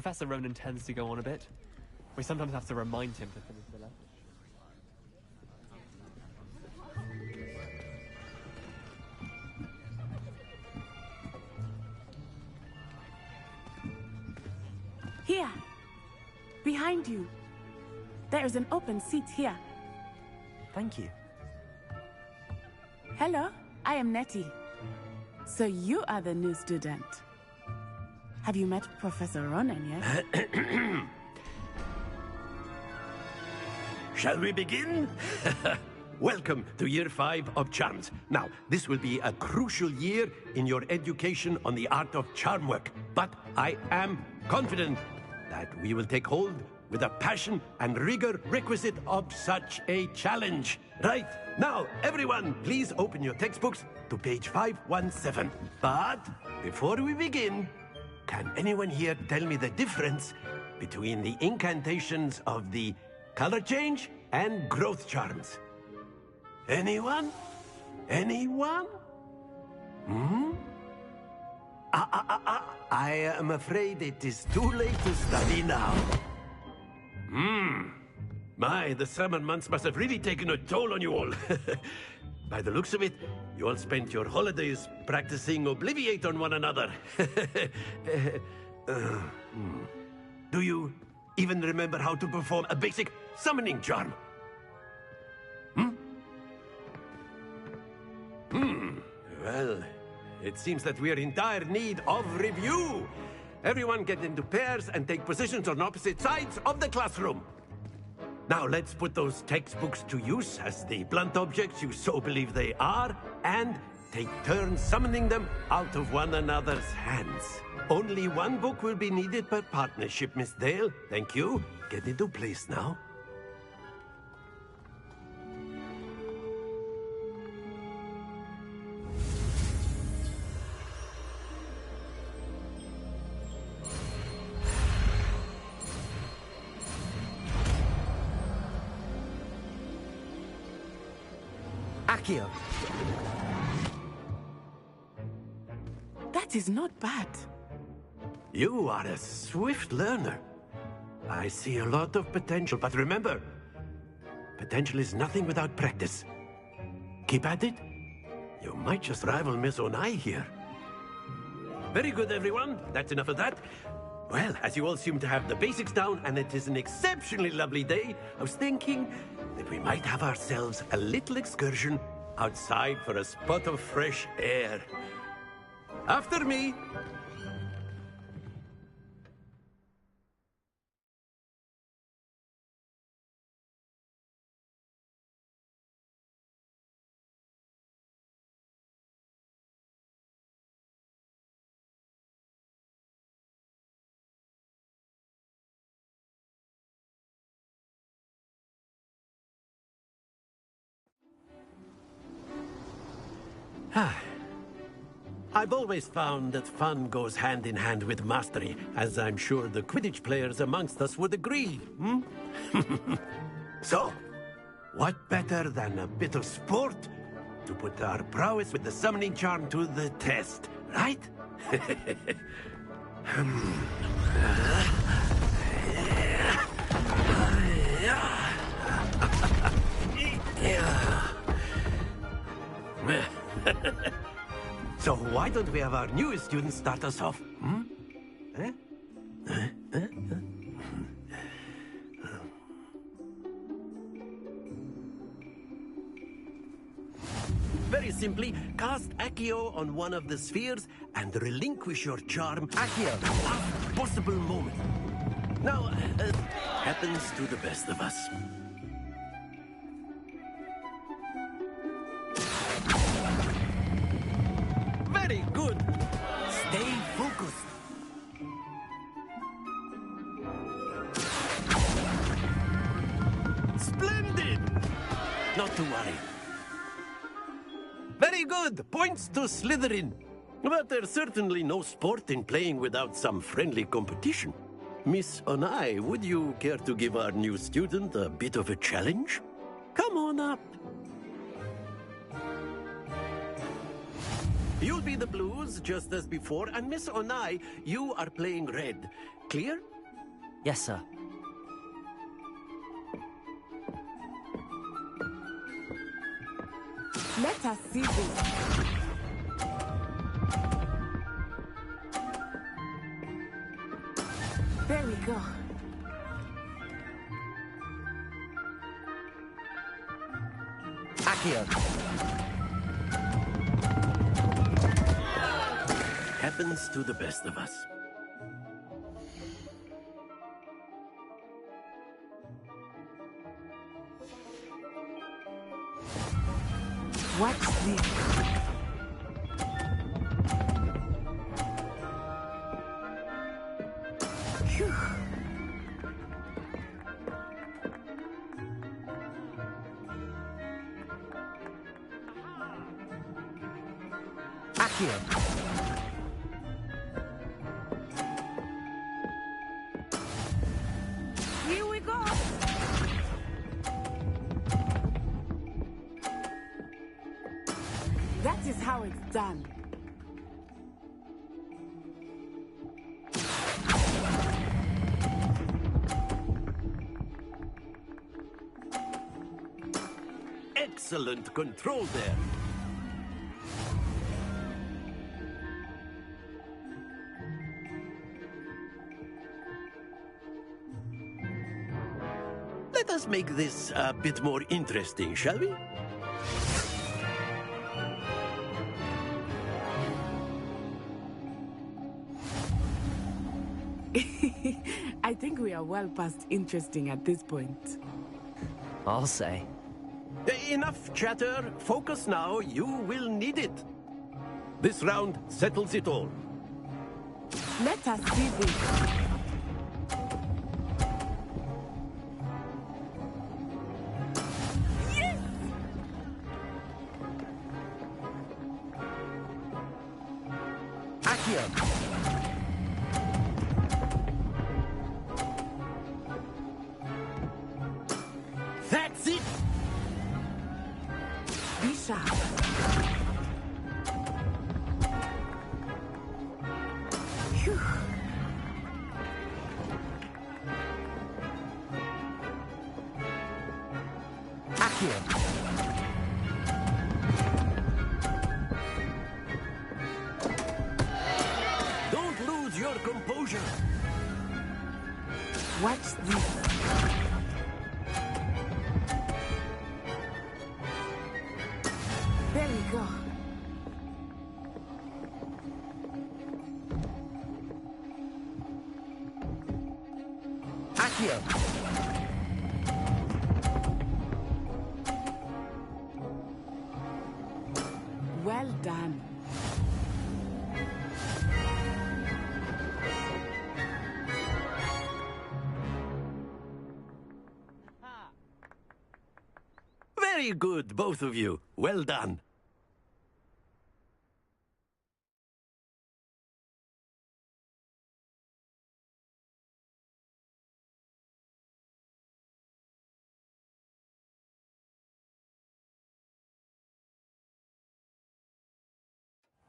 Professor Ronan tends to go on a bit. We sometimes have to remind him to finish the lesson. Here! Behind you. There is an open seat here. Thank you. Hello, I am Nettie. So you are the new student. Have you met Professor Ronan yet? Shall we begin? Welcome to Year 5 of Charms. Now, this will be a crucial year in your education on the art of charm work. But I am confident that we will take hold with the passion and rigor requisite of such a challenge. Right, now, everyone, please open your textbooks to page 517. But before we begin, can anyone here tell me the difference between the incantations of the color change and growth charms? Anyone? Anyone? I am afraid it is too late to study now. My, the summer months must have really taken a toll on you all. By the looks of it, you all spent your holidays practicing Obliviate on one another. Do you even remember how to perform a basic summoning charm? Well, it seems that we are in dire need of review. Everyone get into pairs and take positions on opposite sides of the classroom. Now let's put those textbooks to use as the blunt objects you so believe they are, and take turns summoning them out of one another's hands. Only one book will be needed per partnership, Miss Dale. Thank you. Get into place now. Accio. That is not bad. You are a swift learner. I see a lot of potential, but remember, potential is nothing without practice. Keep at it. You might just rival Miss Onai here. Very good, everyone. That's enough of that. Well, as you all seem to have the basics down, and it is an exceptionally lovely day, I was thinking that we might have ourselves a little excursion outside for a spot of fresh air. After me. I've always found that fun goes hand in hand with mastery, as I'm sure the Quidditch players amongst us would agree, So, what better than a bit of sport to put our prowess with the summoning charm to the test, right? So why don't we have our newest student start us off? Very simply, cast Accio on one of the spheres and relinquish your charm Accio at the last possible moment. Now, happens to the best of us. Very good. Stay focused. Splendid. Not to worry. Very good. Points to Slytherin. But there's certainly no sport in playing without some friendly competition. Miss Onai, would you care to give our new student a bit of a challenge? Come on up. You'll be the blues, just as before, and Miss Onai, you are playing red. clear? Yes, sir. Let us see this. There we go. Accio. Happens to the best of us. Watch this. Phew. Accio. Here we go. That is how it's done. Excellent control there. Let us make this a bit more interesting, shall we? I think we are well past interesting at this point. I'll say. Enough chatter. Focus now. You will need it. This round settles it all. Let us see this. Yes! Accio. That's it. Be sharp. Phew. Accio. Don't lose your composure. Watch this. There we go. Accio. Well done. Very good, both of you. Well done.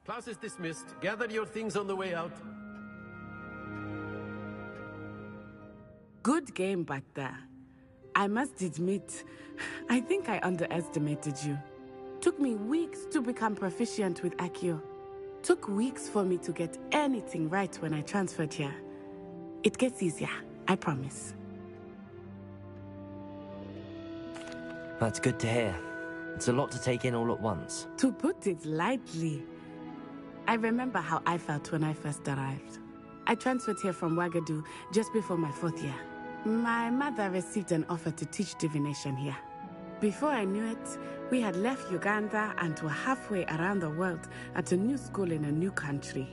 Class is dismissed. Gather your things on the way out. Good game back there. I must admit, I think I underestimated you. Took me weeks to become proficient with Accio. Took weeks for me to get anything right when I transferred here. It gets easier, I promise. That's good to hear. It's a lot to take in all at once. To put it lightly, I remember how I felt when I first arrived. I transferred here from Ouagadougou just before my 4th year. My mother received an offer to teach divination here. Before I knew it, we had left Uganda and were halfway around the world at a new school in a new country.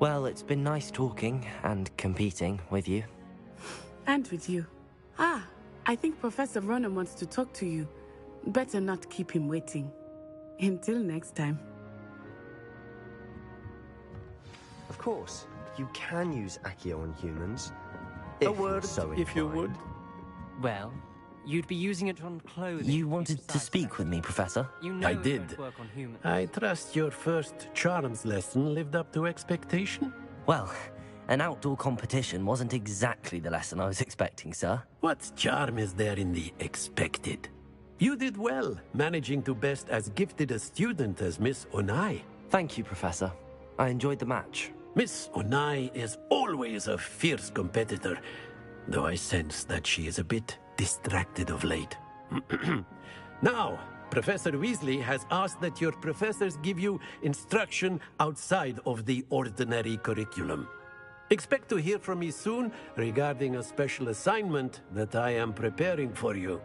Well, it's been nice talking and competing with you. And with you. Ah, I think Professor Ronan wants to talk to you. Better not keep him waiting. Until next time. Of course, you can use Accio on humans. A If you're word, so if you inclined. would. Well, you'd be using it on clothing. You wanted to speak with me, Professor? You know I it did. won't work on humans. I trust your first charms lesson lived up to expectation. Well, an outdoor competition wasn't exactly the lesson I was expecting, sir. What charm is there in the expected? You did well, managing to best as gifted a student as Miss Onai. Thank you, Professor. I enjoyed the match. Miss Onai is always a fierce competitor, though I sense that she is a bit distracted of late. Now, Professor Weasley has asked that your professors give you instruction outside of the ordinary curriculum. Expect to hear from me soon regarding a special assignment that I am preparing for you.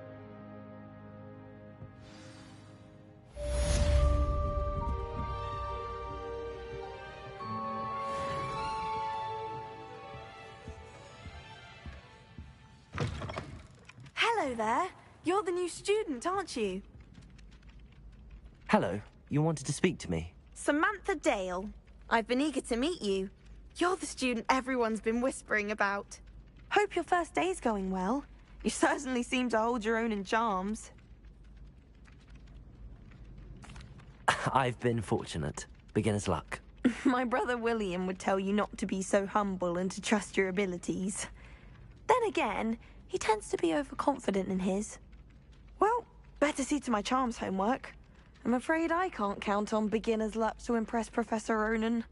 Hello there. You're the new student, aren't you? Hello, you wanted to speak to me? Samantha Dale. I've been eager to meet you. You're the student everyone's been whispering about. Hope your first day's going well. You certainly seem to hold your own in charms. I've been fortunate. Beginner's luck. My brother William would tell you not to be so humble and to trust your abilities. Then again, he tends to be overconfident in his. Well, better see to my charms homework. I'm afraid I can't count on beginner's luck to impress Professor Ronan.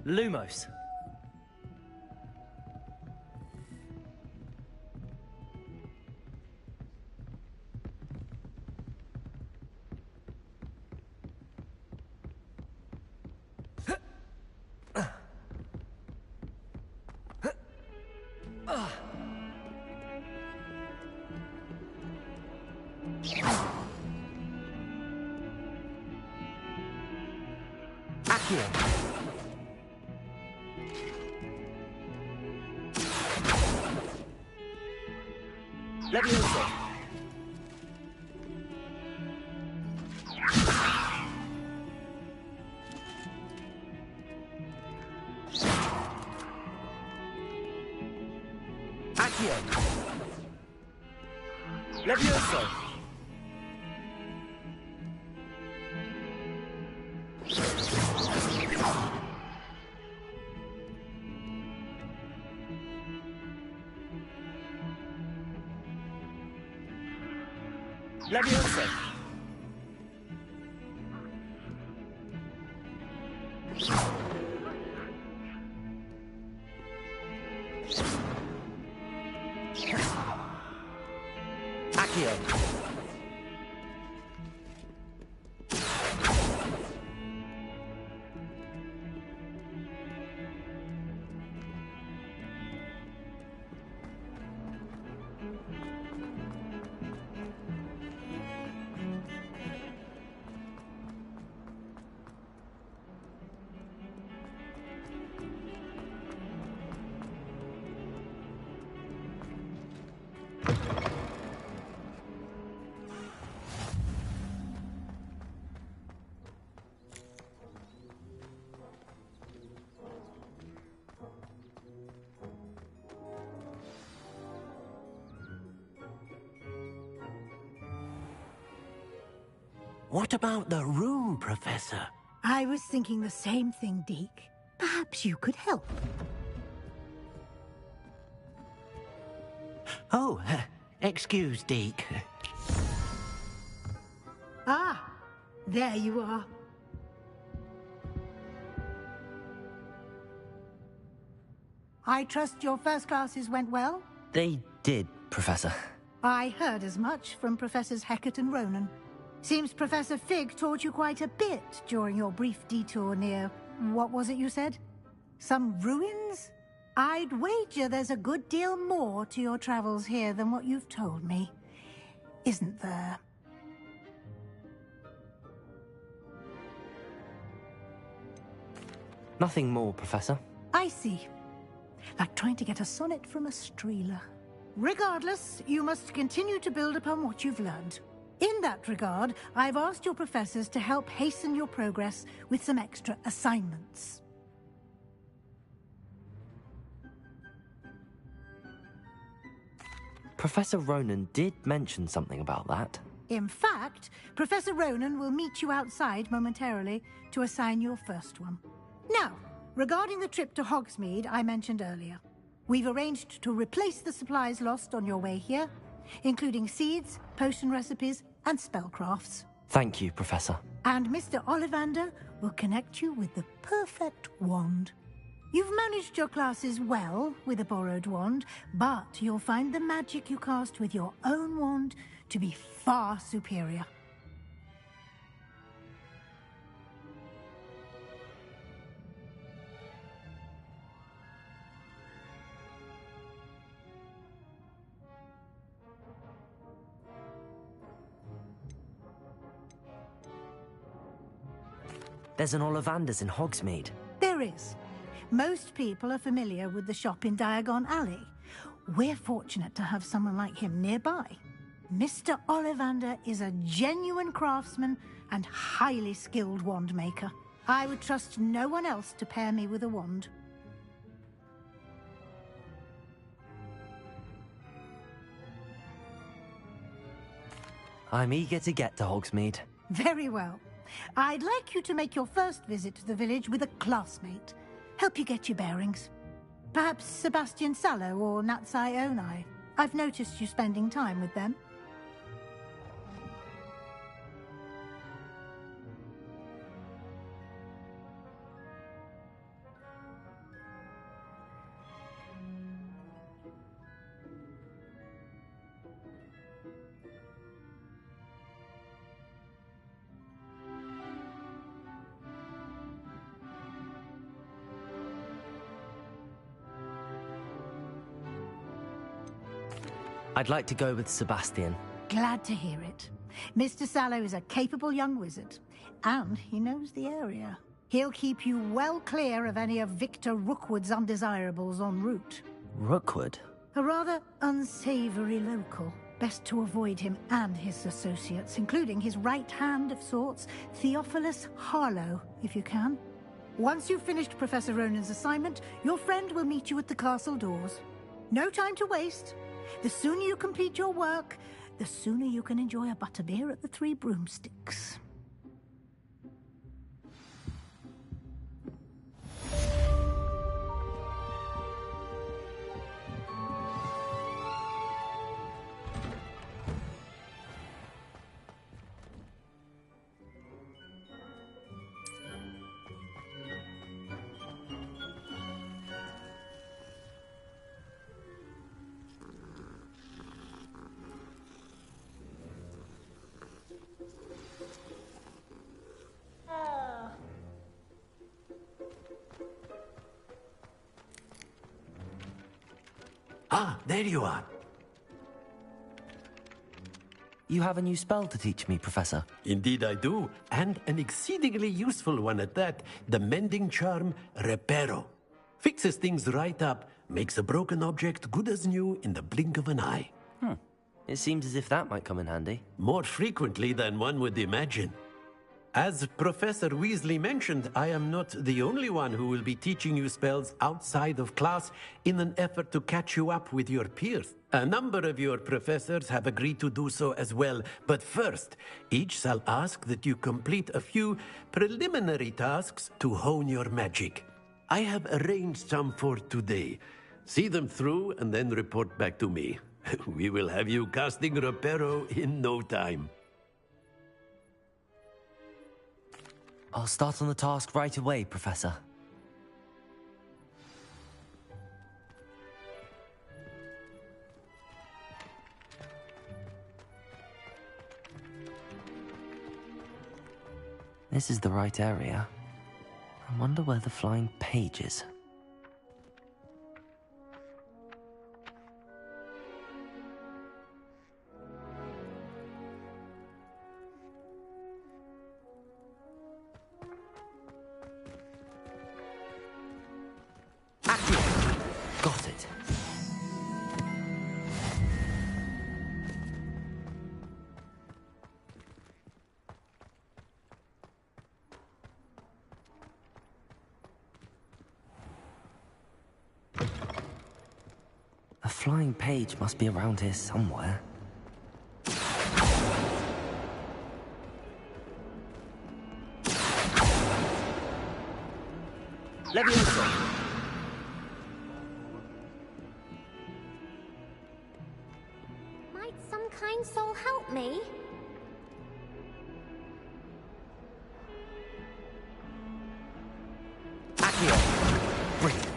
Lumos. Accio. Levioso. Accio. Levioso. Levioso. Accio. What about the room, Professor? I was thinking the same thing, Deke. Perhaps you could help. Oh, excuse, Deke. Ah, there you are. I trust your first classes went well? They did, Professor. I heard as much from Professors Hecat and Ronan. Seems Professor Fig taught you quite a bit during your brief detour near... what was it you said? Some ruins? I'd wager there's a good deal more to your travels here than what you've told me. Isn't there? Nothing more, Professor. I see. Like trying to get a sonnet from a streeler. Regardless, you must continue to build upon what you've learned. In that regard, I've asked your professors to help hasten your progress with some extra assignments. Professor Ronan did mention something about that. In fact, Professor Ronan will meet you outside momentarily to assign your first one. Now, regarding the trip to Hogsmeade I mentioned earlier, we've arranged to replace the supplies lost on your way here, including seeds, potion recipes, and spellcrafts. Thank you, Professor. And Mr. Ollivander will connect you with the perfect wand. You've managed your classes well with a borrowed wand, but you'll find the magic you cast with your own wand to be far superior. There's an Ollivander's in Hogsmeade. There is. Most people are familiar with the shop in Diagon Alley. We're fortunate to have someone like him nearby. Mr. Ollivander is a genuine craftsman and highly skilled wand maker. I would trust no one else to pair me with a wand. I'm eager to get to Hogsmeade. Very well. I'd like you to make your first visit to the village with a classmate. Help you get your bearings. Perhaps Sebastian Sallow or Natsai Onai. I've noticed you spending time with them. I'd like to go with Sebastian. Glad to hear it. Mr. Sallow is a capable young wizard, and he knows the area. He'll keep you well clear of any of Victor Rookwood's undesirables en route. Rookwood? A rather unsavory local. Best to avoid him and his associates, including his right hand of sorts, Theophilus Harlow, if you can. Once you've finished Professor Ronan's assignment, your friend will meet you at the castle doors. No time to waste. The sooner you complete your work, the sooner you can enjoy a butterbeer at the Three Broomsticks. Ah, there you are. You have a new spell to teach me, Professor. Indeed I do, and an exceedingly useful one at that. The mending charm, Reparo. Fixes things right up, makes a broken object good as new in the blink of an eye. It seems as if that might come in handy. More frequently than one would imagine. As Professor Weasley mentioned, I am not the only one who will be teaching you spells outside of class in an effort to catch you up with your peers. A number of your professors have agreed to do so as well, but first, each shall ask that you complete a few preliminary tasks to hone your magic. I have arranged some for today. See them through and then report back to me. We will have you casting Reparo in no time. I'll start on the task right away, Professor. This is the right area. I wonder where the flying page is. Got it. A flying page must be around here somewhere. Leviosa! Might some kind soul help me? Accio! Brilliant.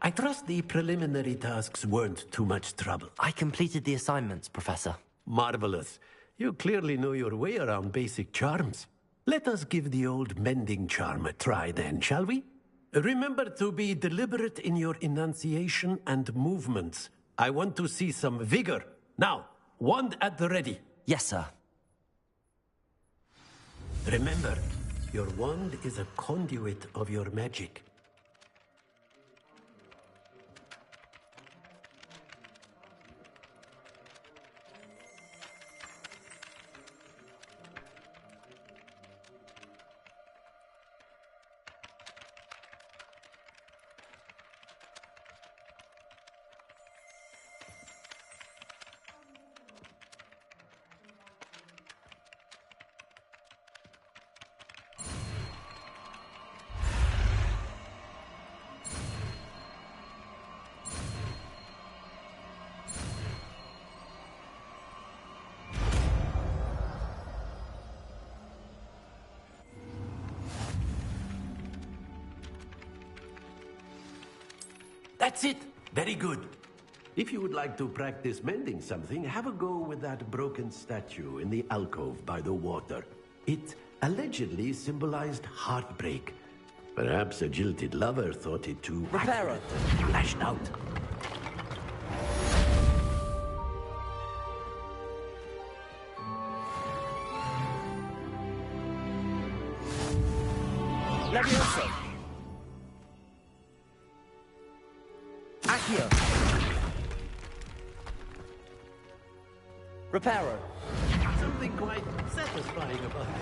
I trust the preliminary tasks weren't too much trouble. I completed the assignments, Professor. Marvelous. You clearly know your way around basic charms. Let us give the old mending charm a try then, shall we? Remember to be deliberate in your enunciation and movements. I want to see some vigor. Now, wand at the ready. Yes, sir. Remember, your wand is a conduit of your magic. That's it. Very good. If you would like to practice mending something, have a go with that broken statue in the alcove by the water. It allegedly symbolized heartbreak. Perhaps a jilted lover thought it too Reparo. accurate and lashed out. Leviosa! Accio! Reparo! Something quite satisfying about it.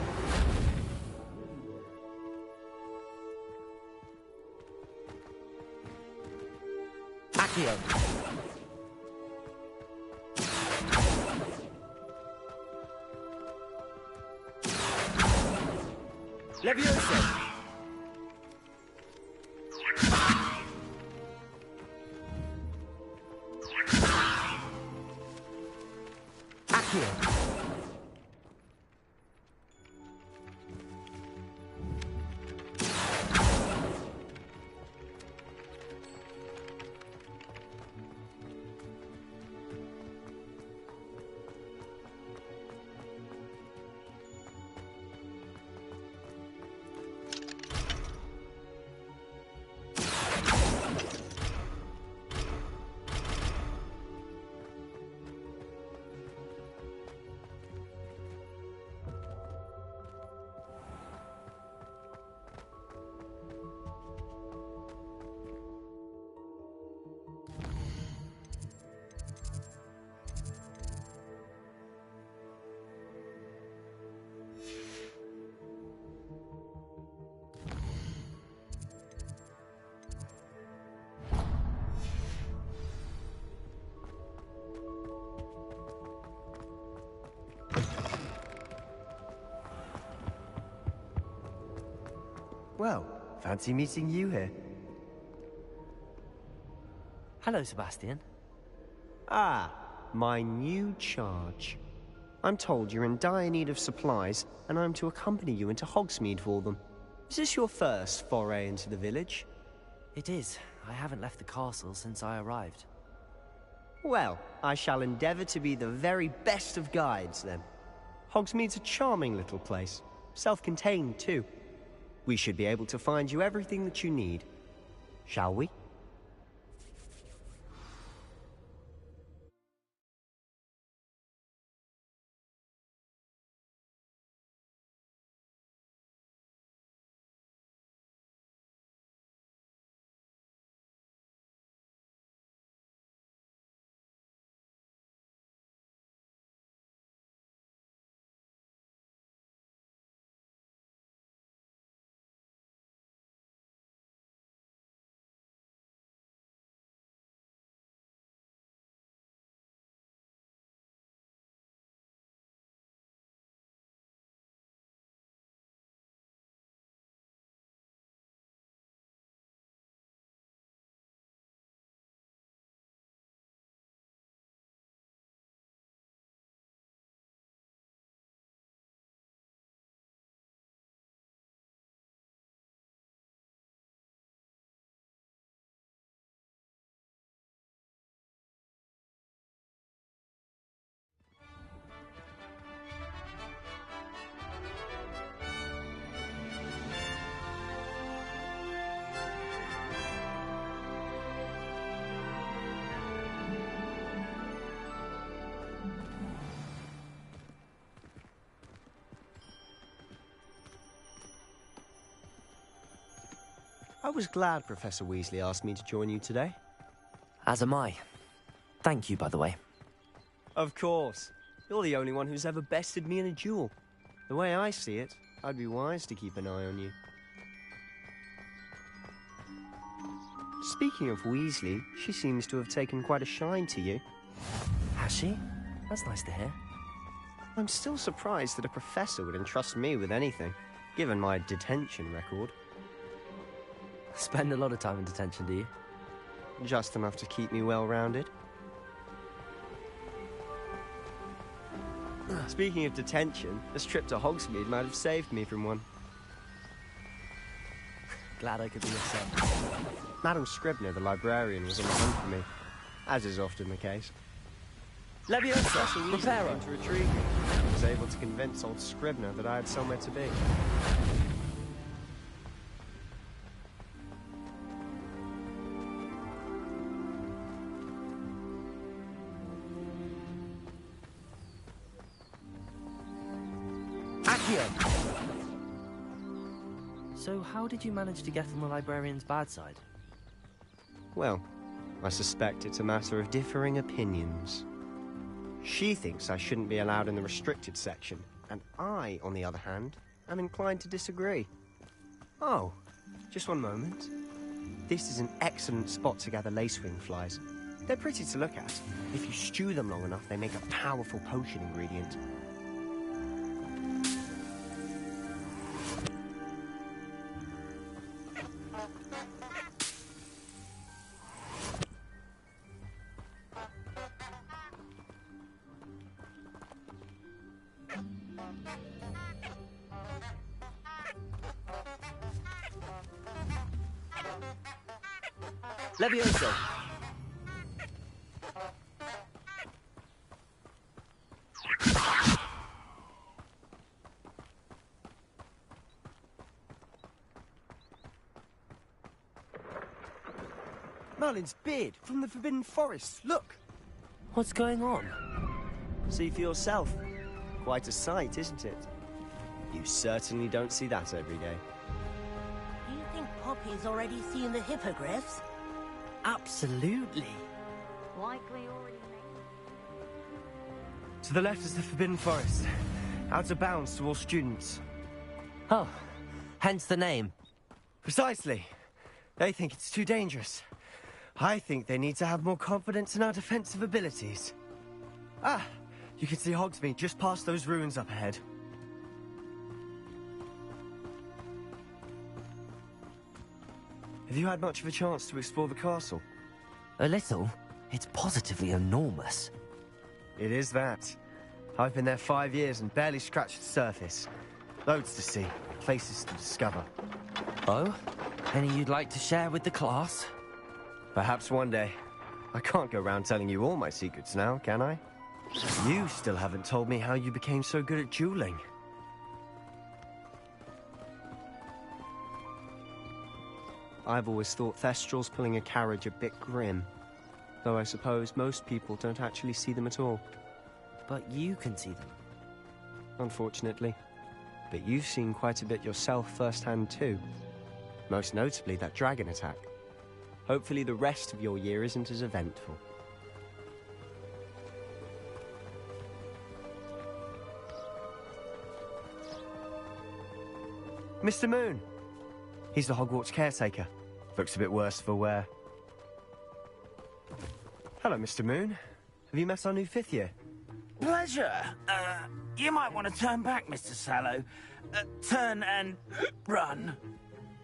Accio! Leviosa! Well, fancy meeting you here. Hello, Sebastian. Ah, my new charge. I'm told you're in dire need of supplies, and I'm to accompany you into Hogsmeade for them. Is this your first foray into the village? It is. I haven't left the castle since I arrived. Well, I shall endeavour to be the very best of guides, then. Hogsmeade's a charming little place. Self-contained, too. We should be able to find you everything that you need. Shall we? I was glad Professor Weasley asked me to join you today. As am I. Thank you, by the way. Of course. You're the only one who's ever bested me in a duel. The way I see it, I'd be wise to keep an eye on you. Speaking of Weasley, she seems to have taken quite a shine to you. Has she? That's nice to hear. I'm still surprised that a professor would entrust me with anything, given my detention record. Spend a lot of time in detention, do you? Just enough to keep me well-rounded. Speaking of detention, this trip to Hogsmeade might have saved me from one. Glad I could be of some. Madam Scribner, the librarian, was on the hunt for me, as is often the case. Leviosa, Preparo came to retrieve me. I was able to convince old Scribner that I had somewhere to be. So how did you manage to get on the librarian's bad side? Well, I suspect it's a matter of differing opinions. She thinks I shouldn't be allowed in the restricted section, and I, on the other hand, am inclined to disagree. Oh, just one moment. This is an excellent spot to gather lacewing flies. They're pretty to look at. If you stew them long enough, they make a powerful potion ingredient. Leviosa! Merlin's beard from the Forbidden Forest, look! What's going on? See for yourself. Quite a sight, isn't it? You certainly don't see that every day. Do you think Poppy's already seen the hippogriffs? Absolutely. Likely already To the left is the Forbidden Forest. Out of bounds to all students. Oh, hence the name. Precisely. They think it's too dangerous. I think they need to have more confidence in our defensive abilities. Ah, you can see Hogsmeade just past those ruins up ahead. Have you had much of a chance to explore the castle? A little. It's positively enormous. It is that. I've been there 5 years and barely scratched the surface. Loads to see, places to discover. Oh? Any you'd like to share with the class? Perhaps one day. I can't go around telling you all my secrets now, can I? You still haven't told me how you became so good at dueling. I've always thought Thestrals pulling a carriage a bit grim. Though I suppose most people don't actually see them at all. But you can see them. Unfortunately. But you've seen quite a bit yourself firsthand too. Most notably that dragon attack. Hopefully the rest of your year isn't as eventful. Mr. Moon! He's the Hogwarts caretaker. Looks a bit worse for wear. Hello, Mr. Moon. Have you met our new 5th year? Pleasure. You might want to turn back, Mr. Sallow. Turn and run.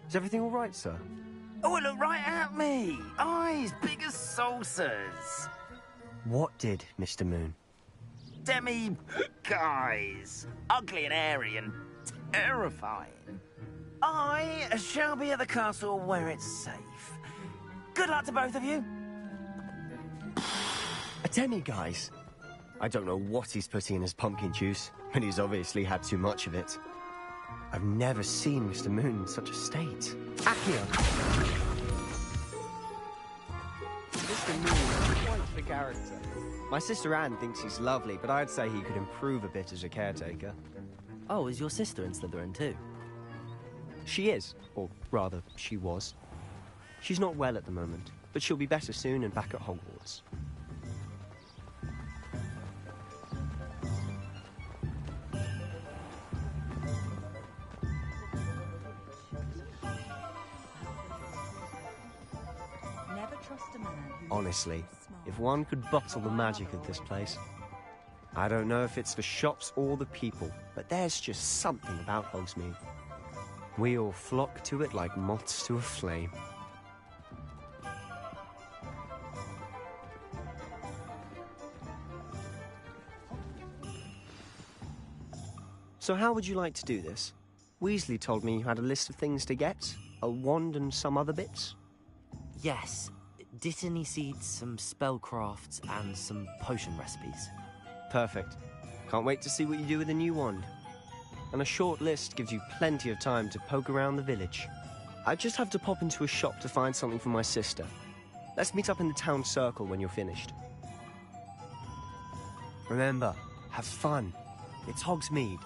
Is everything all right, sir? Oh, look right at me. Eyes big as saucers. What did, Mr. Moon? Guys. Ugly and airy and terrifying. I shall be at the castle where it's safe. Good luck to both of you. A demi-guise? I don't know what he's putting in his pumpkin juice, but he's obviously had too much of it. I've never seen Mr. Moon in such a state. Accio! Mr. Moon is quite the character. My sister Anne thinks he's lovely, but I'd say he could improve a bit as a caretaker. Oh, is your sister in Slytherin too? She is, or rather, she was. She's not well at the moment, but she'll be better soon and back at Hogwarts. Never trust a man who Honestly, if one could bottle the magic of this place. I don't know if it's the shops or the people, but there's just something about Hogsmeade. We all flock to it like moths to a flame. So how would you like to do this? Weasley told me you had a list of things to get, a wand and some other bits. Yes. Dittany seeds, some spellcrafts, and some potion recipes. Perfect. Can't wait to see what you do with the new wand. And a short list gives you plenty of time to poke around the village. I just have to pop into a shop to find something for my sister. Let's meet up in the town circle when you're finished. Remember, have fun. It's Hogsmeade.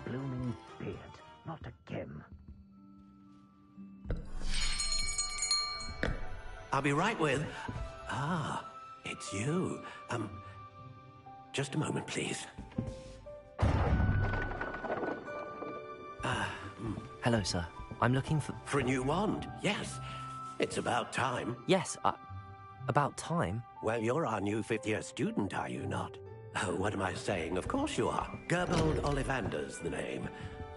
Blooming beard. Not again. I'll be right with... Ah, it's you. Just a moment, please. Hello, sir. I'm looking for... For a new wand, yes. It's about time. Yes, about time? Well, you're our new 5th-year student, are you not? Oh, what am I saying? Of course you are. Gerbold Ollivander's the name.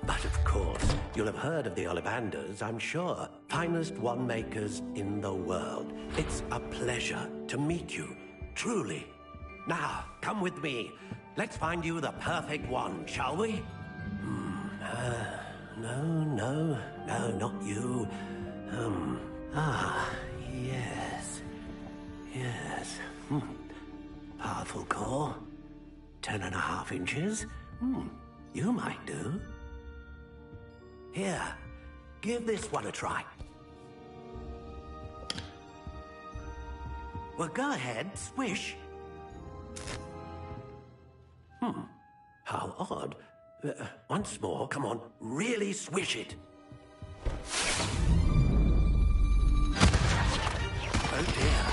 But of course, you'll have heard of the Ollivanders, I'm sure. Finest wand makers in the world. It's a pleasure to meet you, truly. Now, come with me. Let's find you the perfect wand, shall we? No, not you. Yes. Powerful core. 10.5 inches. You might do. Here, give this one a try. Well, go ahead, swish. How odd. Once more, come on, really swish it. Oh dear.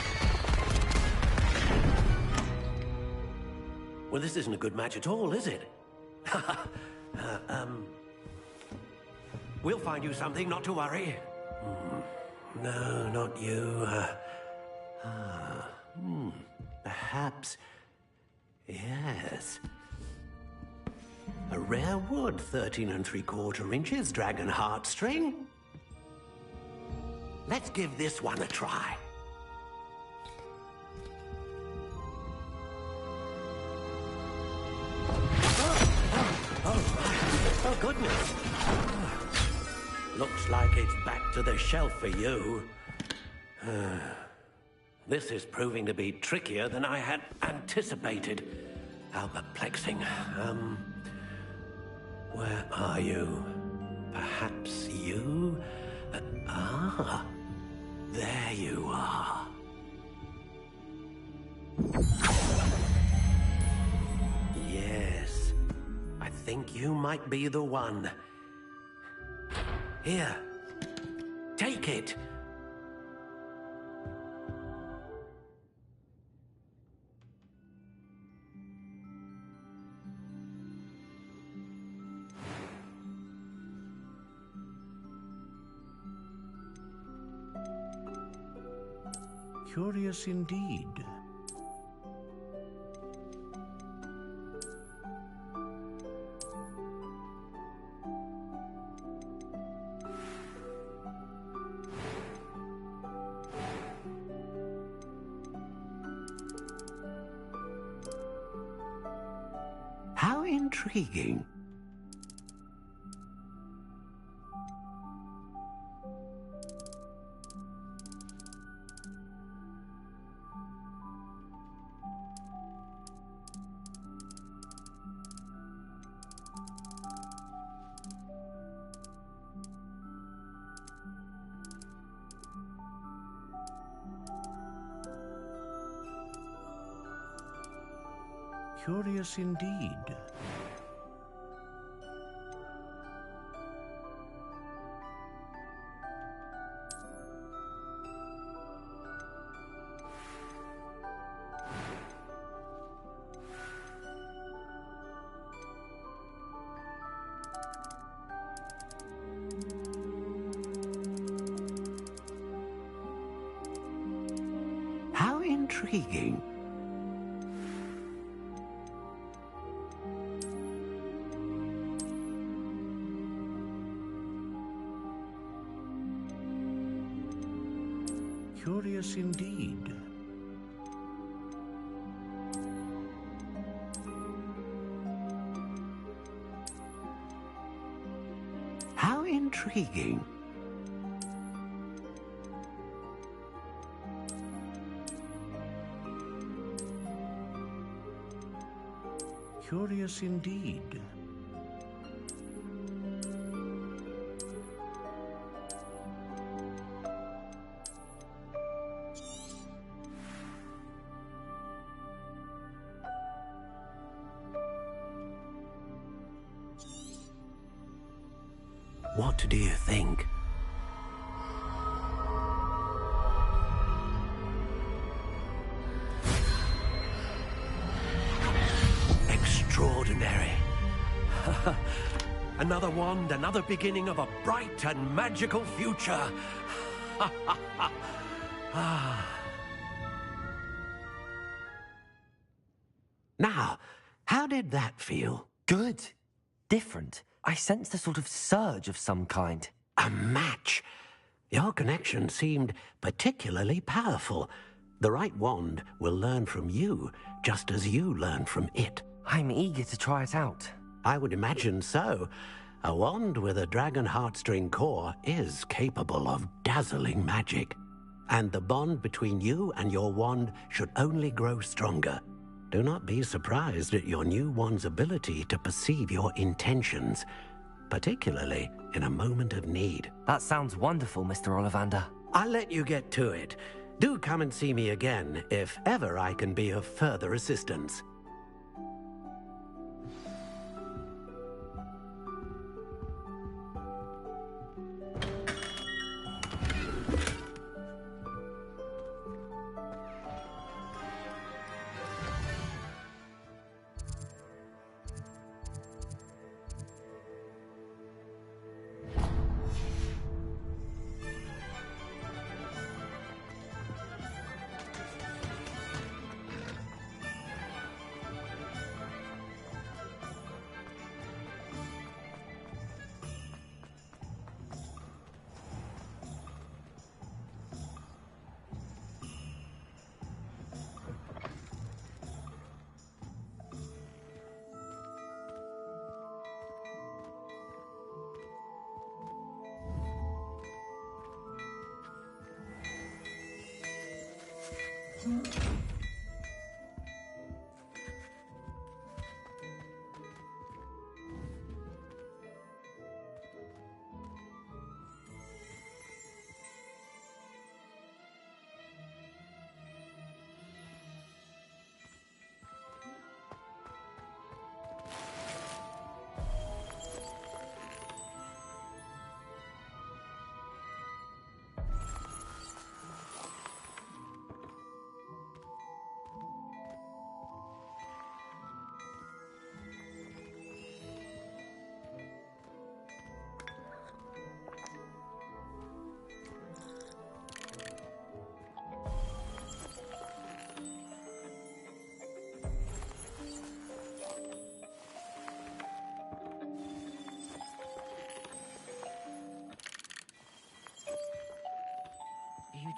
Well, this isn't a good match at all, is it? We'll find you something, not to worry. No, not you. Perhaps... Yes. A rare wood, 13 3/4 inches, dragon heartstring. Let's give this one a try. Oh, goodness. Looks like it's back to the shelf for you. This is proving to be trickier than I had anticipated. How perplexing. Where are you? Perhaps you? There you are. Yes, I think you might be the one. Here, take it. Curious indeed. How intriguing. Curious indeed. How intriguing. Curious indeed. How intriguing. Curious indeed. What do you think? Extraordinary. Another wand, another beginning of a bright and magical future. Now, how did that feel? Good. Different. I sensed a sort of surge of some kind. A match. Your connection seemed particularly powerful. The right wand will learn from you, just as you learn from it. I'm eager to try it out. I would imagine so. A wand with a dragon heartstring core is capable of dazzling magic. And the bond between you and your wand should only grow stronger. Do not be surprised at your new wand's ability to perceive your intentions, particularly in a moment of need. That sounds wonderful, Mr. Ollivander. I'll let you get to it. Do come and see me again if ever I can be of further assistance.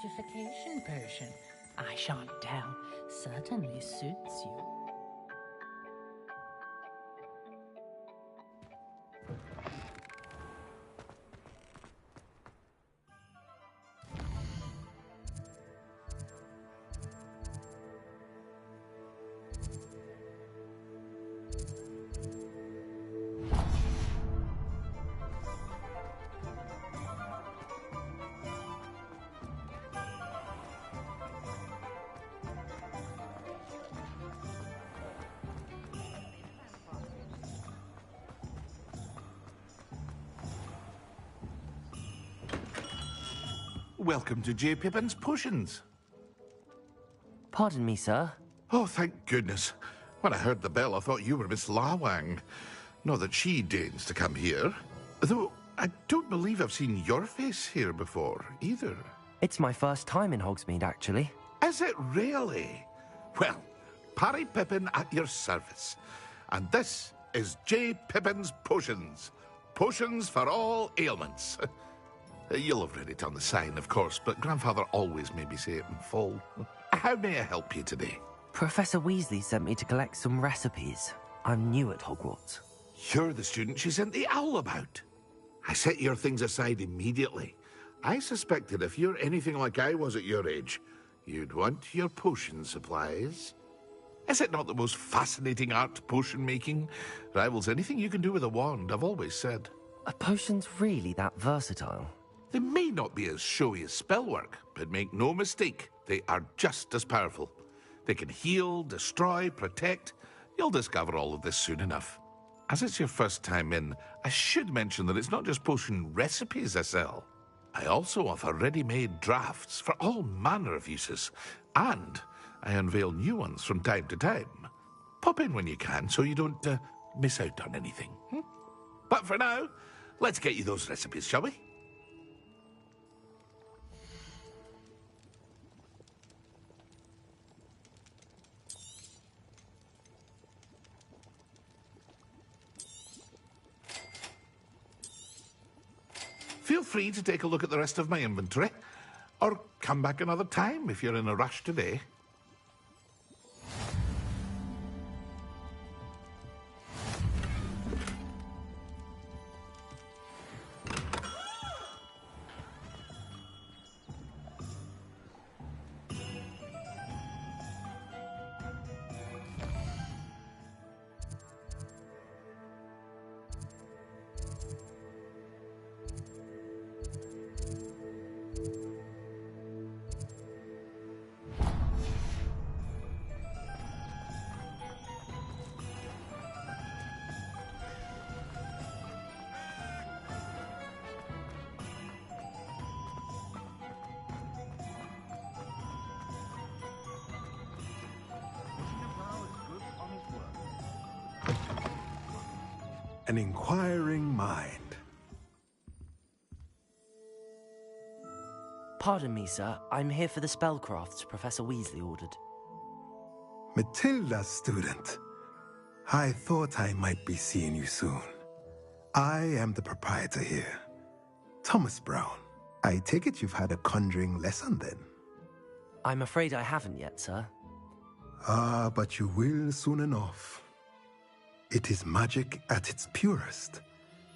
Beautification potion. I shan't tell. Certainly suits you. Welcome to J. Pippin's Potions. Pardon me, sir. Oh, thank goodness. When I heard the bell, I thought you were Miss Lawang. Not that she deigns to come here. Though, I don't believe I've seen your face here before, either. It's my first time in Hogsmeade, actually. Is it really? Well, Parry Pippin at your service. And this is J. Pippin's Potions. Potions for all ailments. You'll have read it on the sign, of course, but Grandfather always made me say it in full. How may I help you today? Professor Weasley sent me to collect some recipes. I'm new at Hogwarts. You're the student she sent the owl about. I set your things aside immediately. I suspected if you're anything like I was at your age, you'd want your potion supplies. Is it not the most fascinating art, potion making? Rivals anything you can do with a wand, I've always said. Are potions really that versatile? They may not be as showy as spellwork, but make no mistake, they are just as powerful. They can heal, destroy, protect. You'll discover all of this soon enough. As it's your first time in, I should mention that it's not just potion recipes I sell. I also offer ready-made drafts for all manner of uses, and I unveil new ones from time to time. Pop in when you can so you don't miss out on anything. But for now, let's get you those recipes, shall we? Feel free to take a look at the rest of my inventory, or come back another time if you're in a rush today. An inquiring mind. Pardon me, sir. I'm here for the spellcrafts Professor Weasley ordered. Matilda's student. I thought I might be seeing you soon. I am the proprietor here, Thomas Brown. I take it you've had a conjuring lesson then? I'm afraid I haven't yet, sir. Ah, but you will soon enough. It is magic at its purest,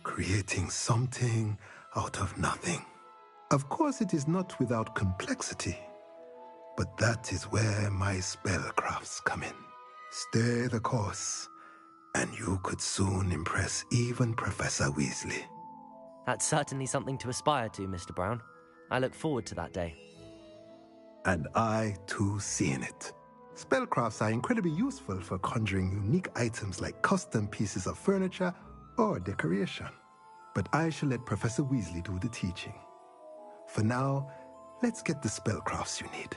creating something out of nothing. Of course, it is not without complexity. But that is where my spellcrafts come in. Stay the course, and you could soon impress even Professor Weasley. That's certainly something to aspire to, Mr. Brown. I look forward to that day. And I, too, see in it. Spellcrafts are incredibly useful for conjuring unique items like custom pieces of furniture or decoration. But I shall let Professor Weasley do the teaching. For now, let's get the spellcrafts you need.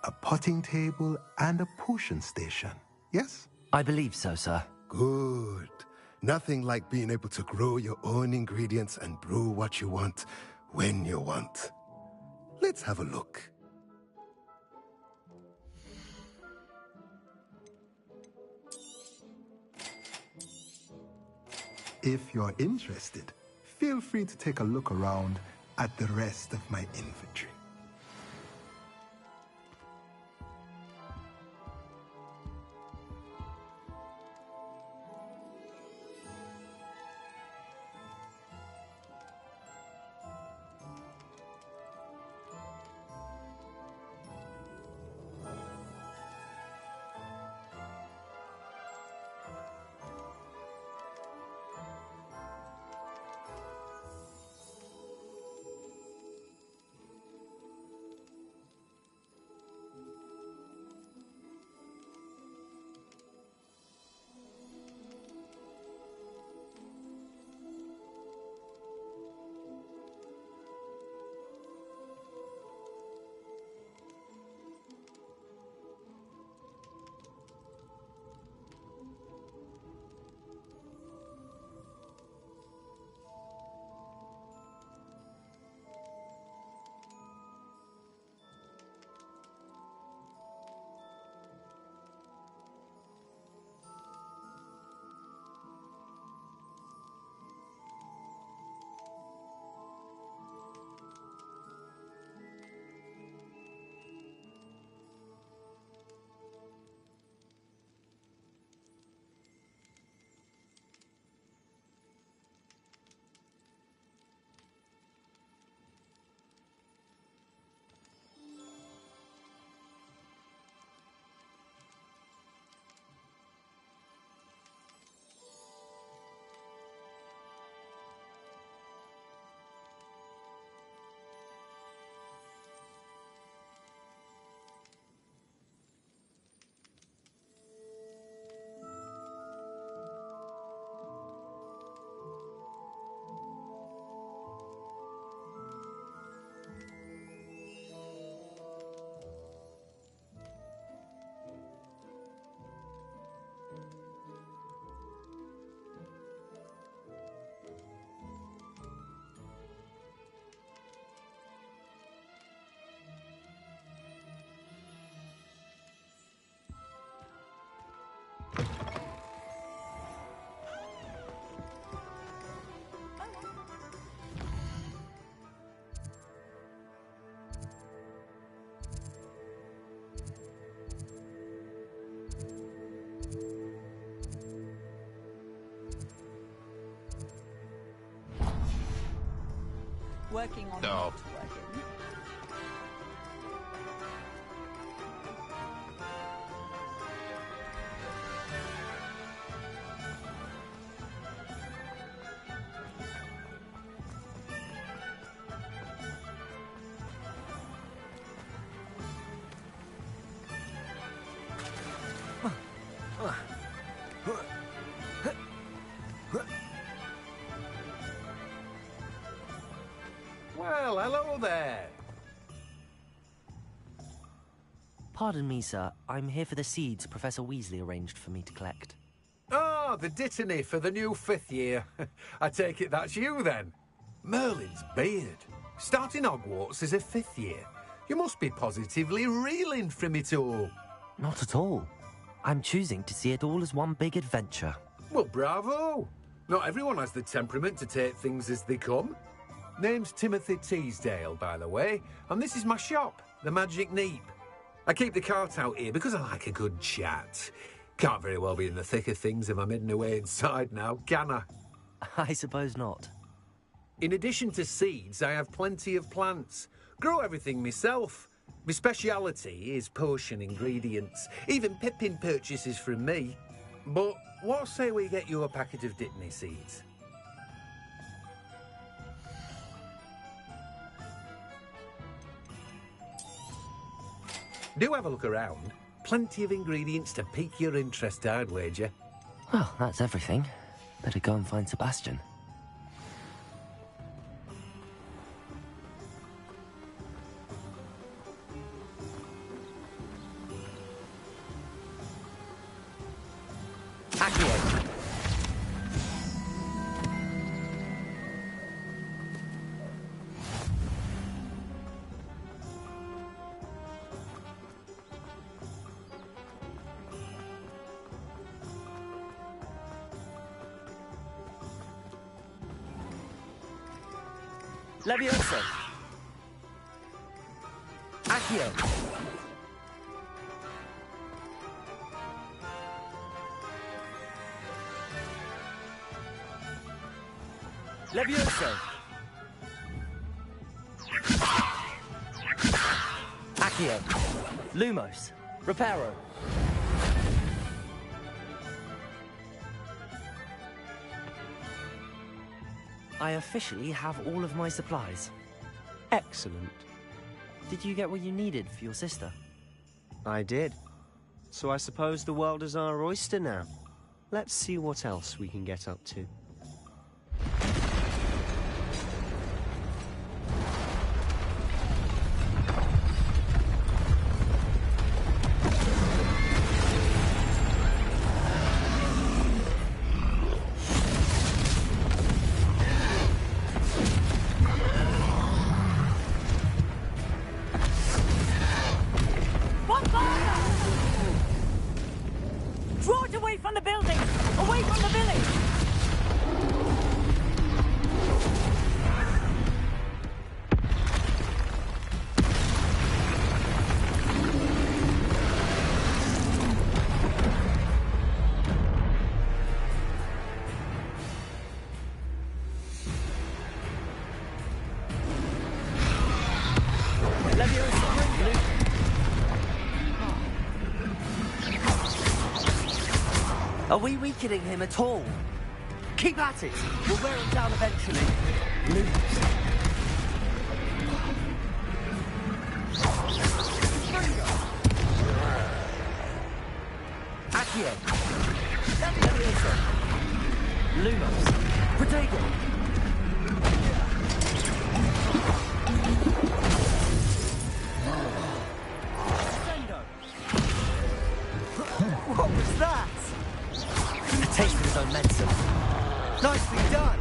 A potting table and a potion station, yes? I believe so, sir. Good. Nothing like being able to grow your own ingredients and brew what you want when you want. Let's have a look. If you're interested, feel free to take a look around at the rest of my inventory. Working on No. not working. Well, hello there. Pardon me, sir. I'm here for the seeds Professor Weasley arranged for me to collect. Oh, the dittany for the new 5th year. I take it that's you, then. Merlin's beard. Starting Hogwarts as a 5th year. You must be positively reeling from it all. Not at all. I'm choosing to see it all as one big adventure. Well, bravo. Not everyone has the temperament to take things as they come. Name's Timothy Teasdale, by the way, and this is my shop, the Magic Neep. I keep the cart out here because I like a good chat. Can't very well be in the thick of things if I'm hidden away inside now, can I? I suppose not. In addition to seeds, I have plenty of plants. Grow everything myself. My speciality is potion ingredients. Even Pippin purchases from me. But what say we get you a packet of Dittany seeds? Do have a look around. Plenty of ingredients to pique your interest, I'd wager. Well, that's everything. Better go and find Sebastian. Accio. Levioso. Accio. Levioso. Accio. Lumos. Reparo. I officially have all of my supplies. Excellent. Did you get what you needed for your sister? I did. So I suppose the world is our oyster now. Let's see what else we can get up to. Draw it away from the building! Away from the village! Are we weakening him at all? Keep at it! We'll wear him down eventually. Lose. Accio. Levioso. Lumos. Protego. What was that? A taste of his own medicine. Nicely done.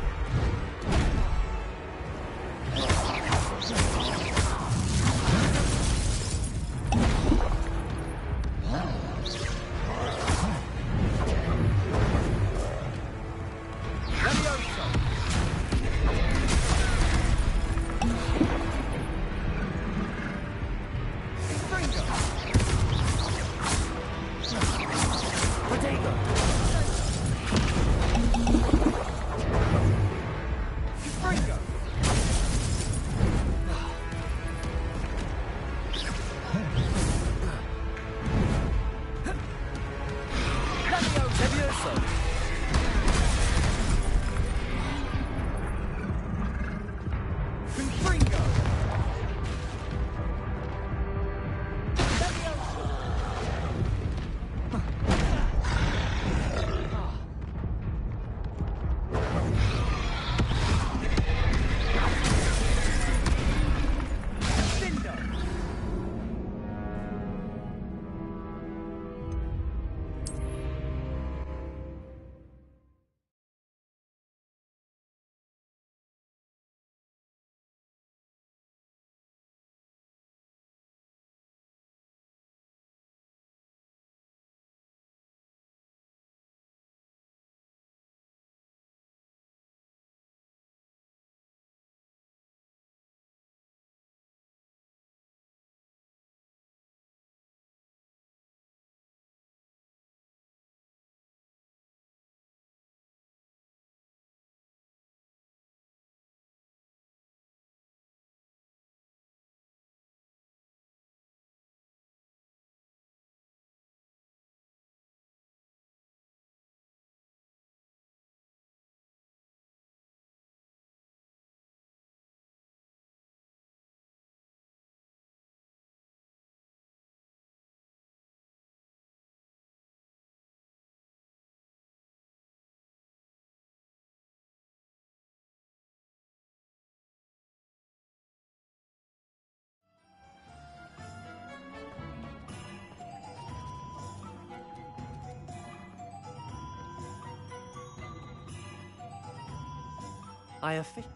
I officially...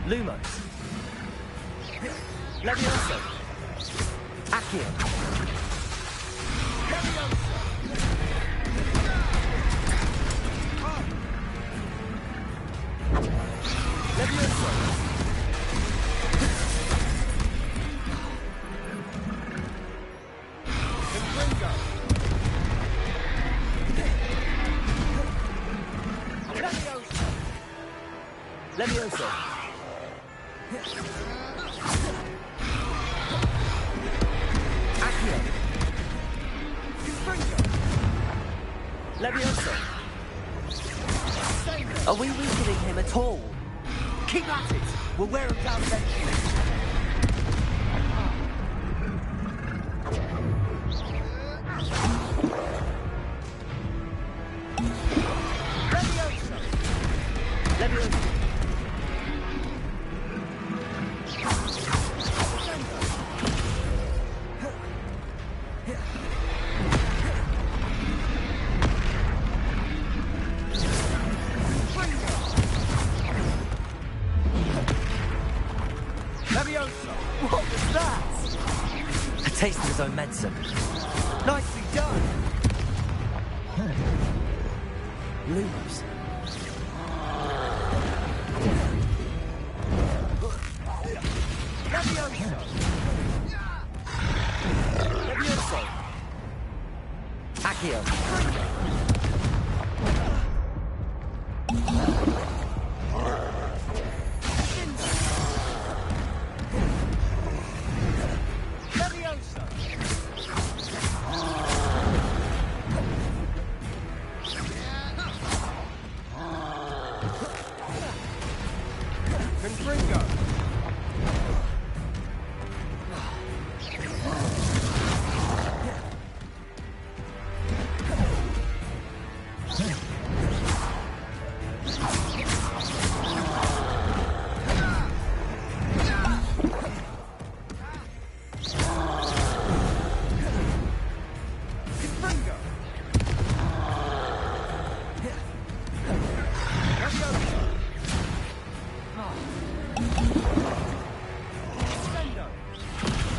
Lumos. Levioso. Accio. Levioso. Levioso. Levioso. Accio. Levioso. Are we weakening him at all? Keep at it! We'll wear him down eventually. Levioso. Levioso. What was that? A taste of his own medicine. Nicely done. Lumos. Levioso. Levioso. Accio.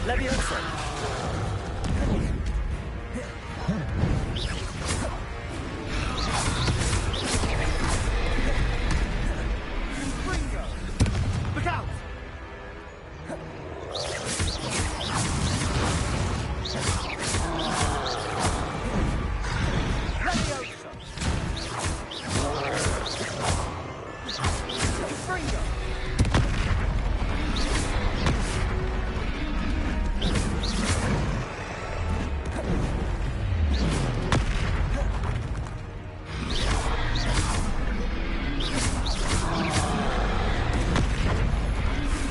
Levioso. Look out! Levioso.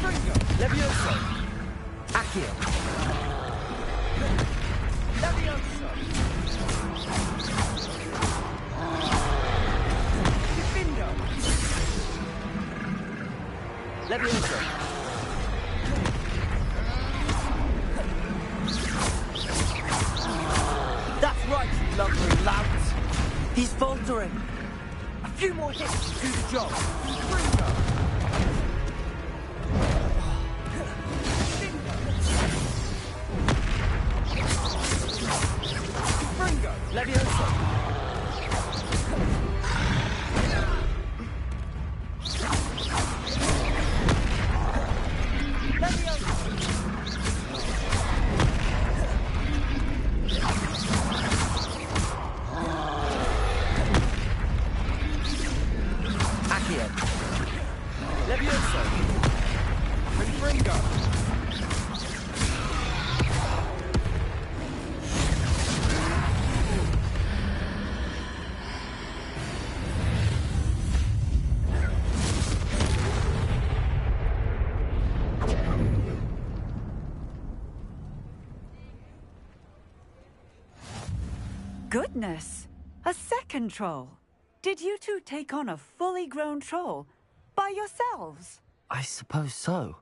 Fringo. Levioso. Accio. Levioso. Defendo. Levioso. That's right, you lumbering louts. He's faltering. A few more hits to do the job. Fringo. Levioso. Accio. goodness! A second troll. Did you two take on a fully grown troll by yourselves? I suppose so.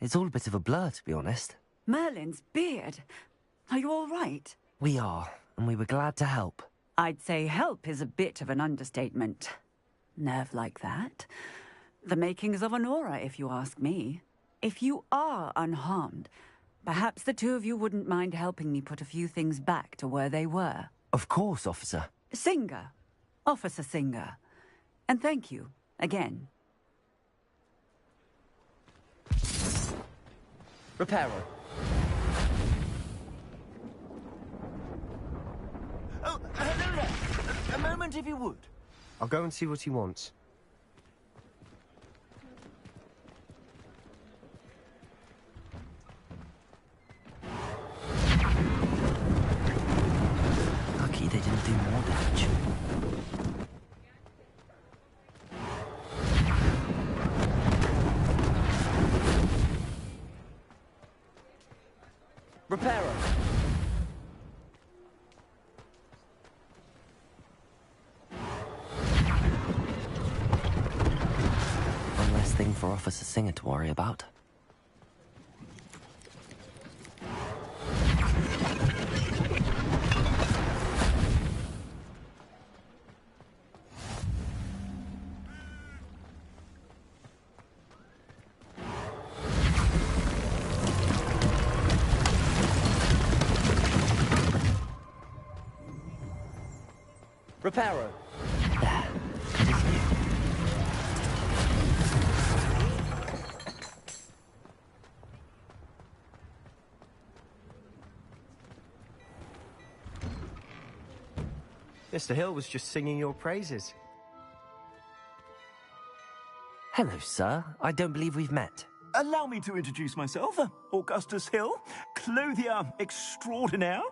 It's all a bit of a blur, to be honest. Merlin's beard. Are you all right? We are, and we were glad to help. I'd say help is a bit of an understatement. Nerve like that. The makings of an aura, if you ask me. If you are unharmed, perhaps the two of you wouldn't mind helping me put a few things back to where they were. Of course, officer. Singer. Officer Singer. And thank you, again. Reparo. Oh, hello there. A moment, if you would. I'll go and see what he wants. Lucky they didn't do more damage. Reparo. One less thing for Officer Singer to worry about. Reparo. There. Good as new. Mr. Hill was just singing your praises. Hello, sir. I don't believe we've met. Allow me to introduce myself, Augustus Hill, clothier extraordinaire.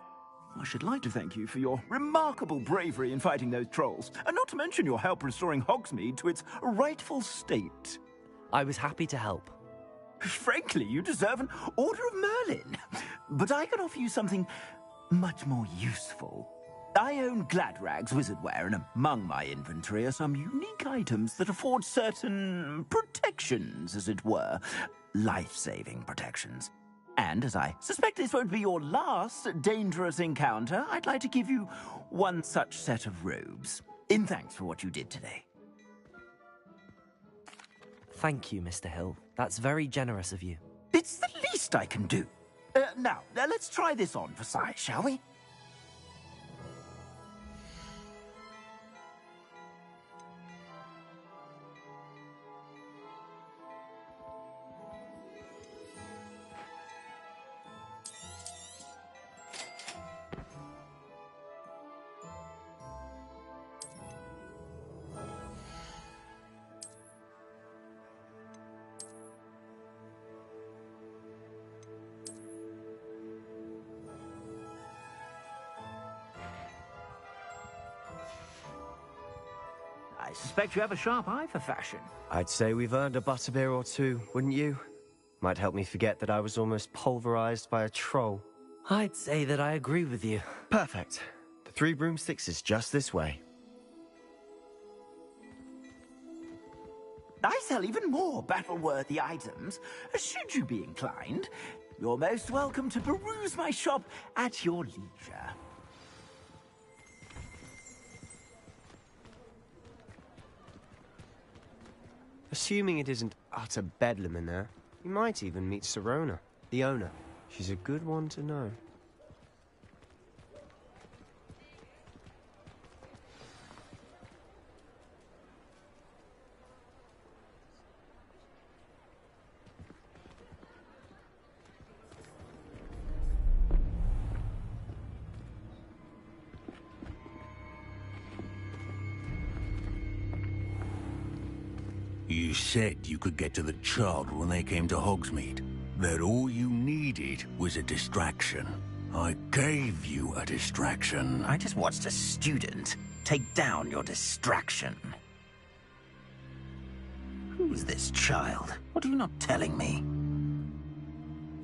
I should like to thank you for your remarkable bravery in fighting those trolls, and not to mention your help restoring Hogsmeade to its rightful state. I was happy to help. Frankly, you deserve an Order of Merlin. But I can offer you something much more useful. I own Gladrag's wizardware, and among my inventory are some unique items that afford certain protections, as it were. Life-saving protections. And as I suspect this won't be your last dangerous encounter, I'd like to give you one such set of robes, in thanks for what you did today. Thank you, Mr. Hill. That's very generous of you. It's the least I can do. Now, let's try this on for size, shall we? I suspect you have a sharp eye for fashion. I'd say we've earned a butterbeer or two, wouldn't you? Might help me forget that I was almost pulverized by a troll. I'd say that I agree with you. Perfect. The 3 broomsticks is just this way. I sell even more battle-worthy items. Should you be inclined, you're most welcome to peruse my shop at your leisure. Assuming it isn't utter bedlam in there, you might even meet Sirona, the owner. She's a good one to know. You said you could get to the child when they came to Hogsmeade. That all you needed was a distraction. I gave you a distraction. I just watched a student take down your distraction. Who's this child? What are you not telling me?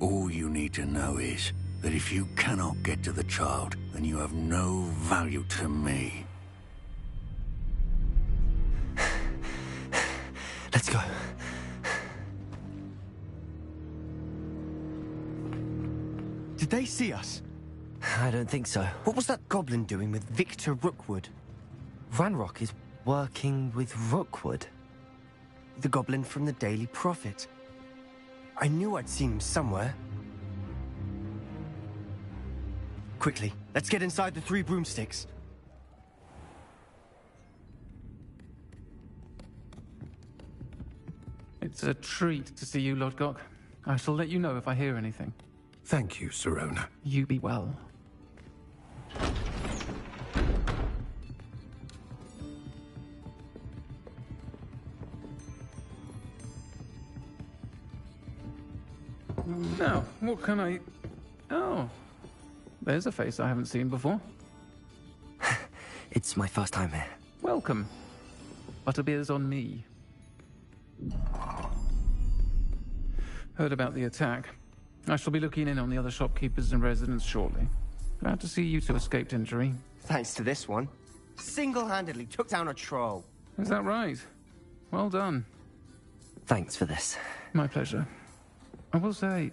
All you need to know is, that if you cannot get to the child, then you have no value to me. Let's go. Did they see us? I don't think so. What was that goblin doing with Victor Rookwood? Ranrock is working with Rookwood. The goblin from the Daily Prophet. I knew I'd seen him somewhere. Quickly, let's get inside the 3 broomsticks. It's a treat to see you, Lodgok. I shall let you know if I hear anything. Thank you, Sirona. You be well. Now, what can I... Oh, there's a face I haven't seen before. It's my first time here. Welcome. Butterbeer's on me. Heard about the attack. I shall be looking in on the other shopkeepers and residents shortly. Glad to see you two escaped injury. Thanks to this one. Single-handedly took down a troll. Is that right? Well done. Thanks for this. My pleasure. I will say,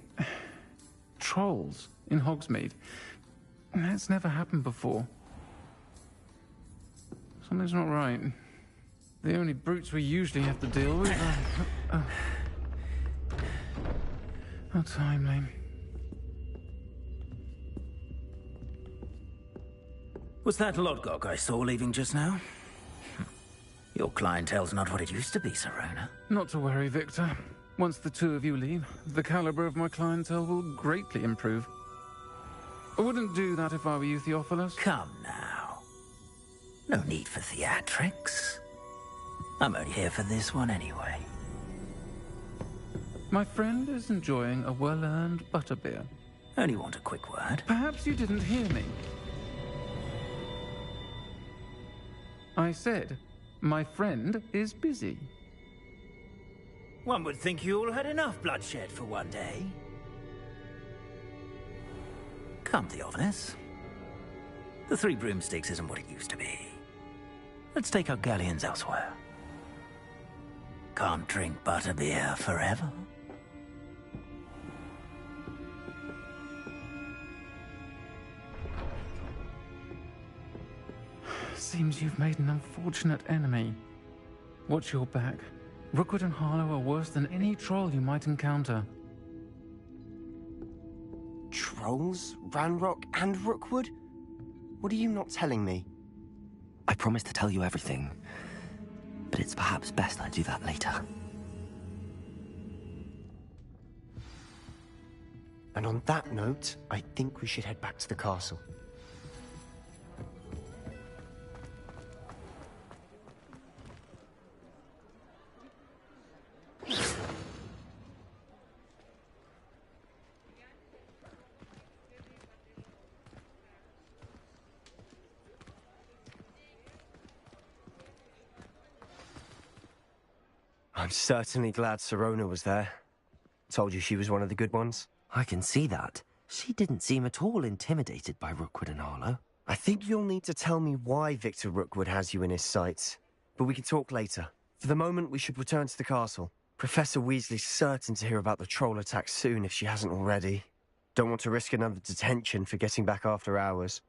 trolls in Hogsmeade. That's never happened before. Something's not right. The only brutes we usually have to deal with are... How timely. Was that Lodgok I saw leaving just now? Your clientele's not what it used to be, Sirona. Not to worry, Victor. Once the 2 of you leave, the caliber of my clientele will greatly improve. I wouldn't do that if I were you, Theophilus. Come now. No need for theatrics. I'm only here for this one anyway. My friend is enjoying a well-earned butterbeer. Only want a quick word. Perhaps you didn't hear me. I said, my friend is busy. One would think you all had enough bloodshed for one day. Come, Theophilus. The 3 broomsticks isn't what it used to be. Let's take our galleons elsewhere. Can't drink butterbeer forever. Seems you've made an unfortunate enemy. Watch your back. Rookwood and Harlow are worse than any troll you might encounter. Trolls? Ranrock and Rookwood? What are you not telling me? I promised to tell you everything, but it's perhaps best I do that later. And on that note, I think we should head back to the castle. I'm certainly glad Sirona was there. Told you she was one of the good ones. I can see that. She didn't seem at all intimidated by Rookwood and Harlow. I think you'll need to tell me why Victor Rookwood has you in his sights. But we can talk later. For the moment, we should return to the castle. Professor Weasley's certain to hear about the troll attack soon if she hasn't already. Don't want to risk another detention for getting back after hours.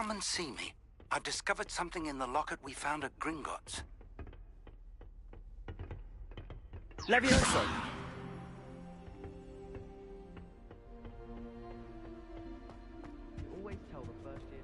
come and see me. I've discovered something in the locket we found at Gringotts. Levioso! Always tell the first year.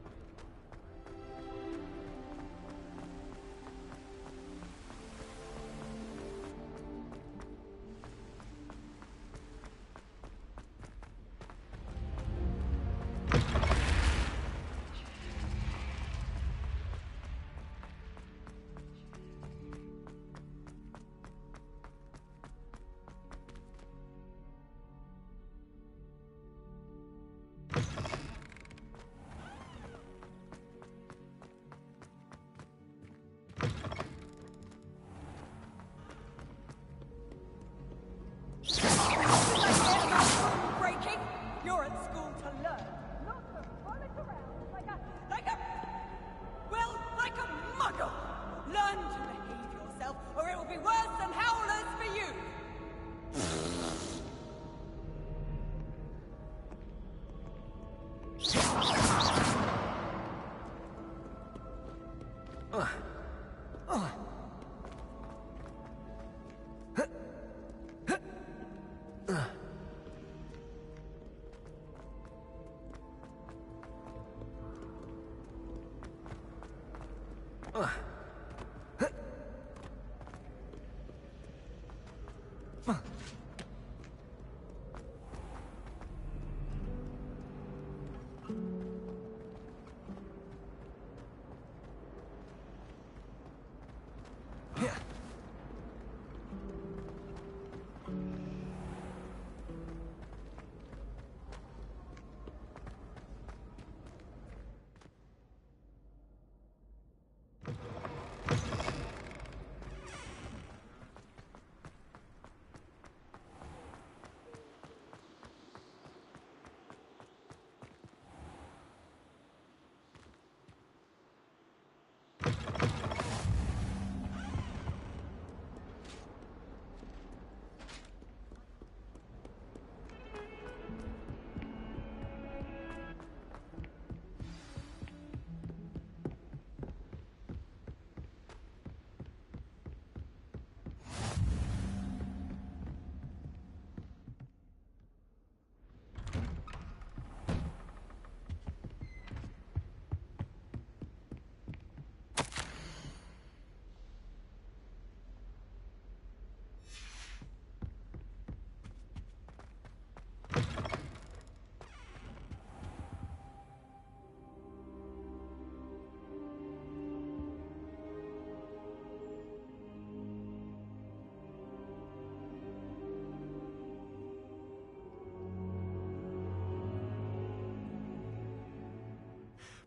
Breaking? You're at school to learn, not to frolic around like a muggle. Learn to behave yourself, or it will be worse than howlers for you.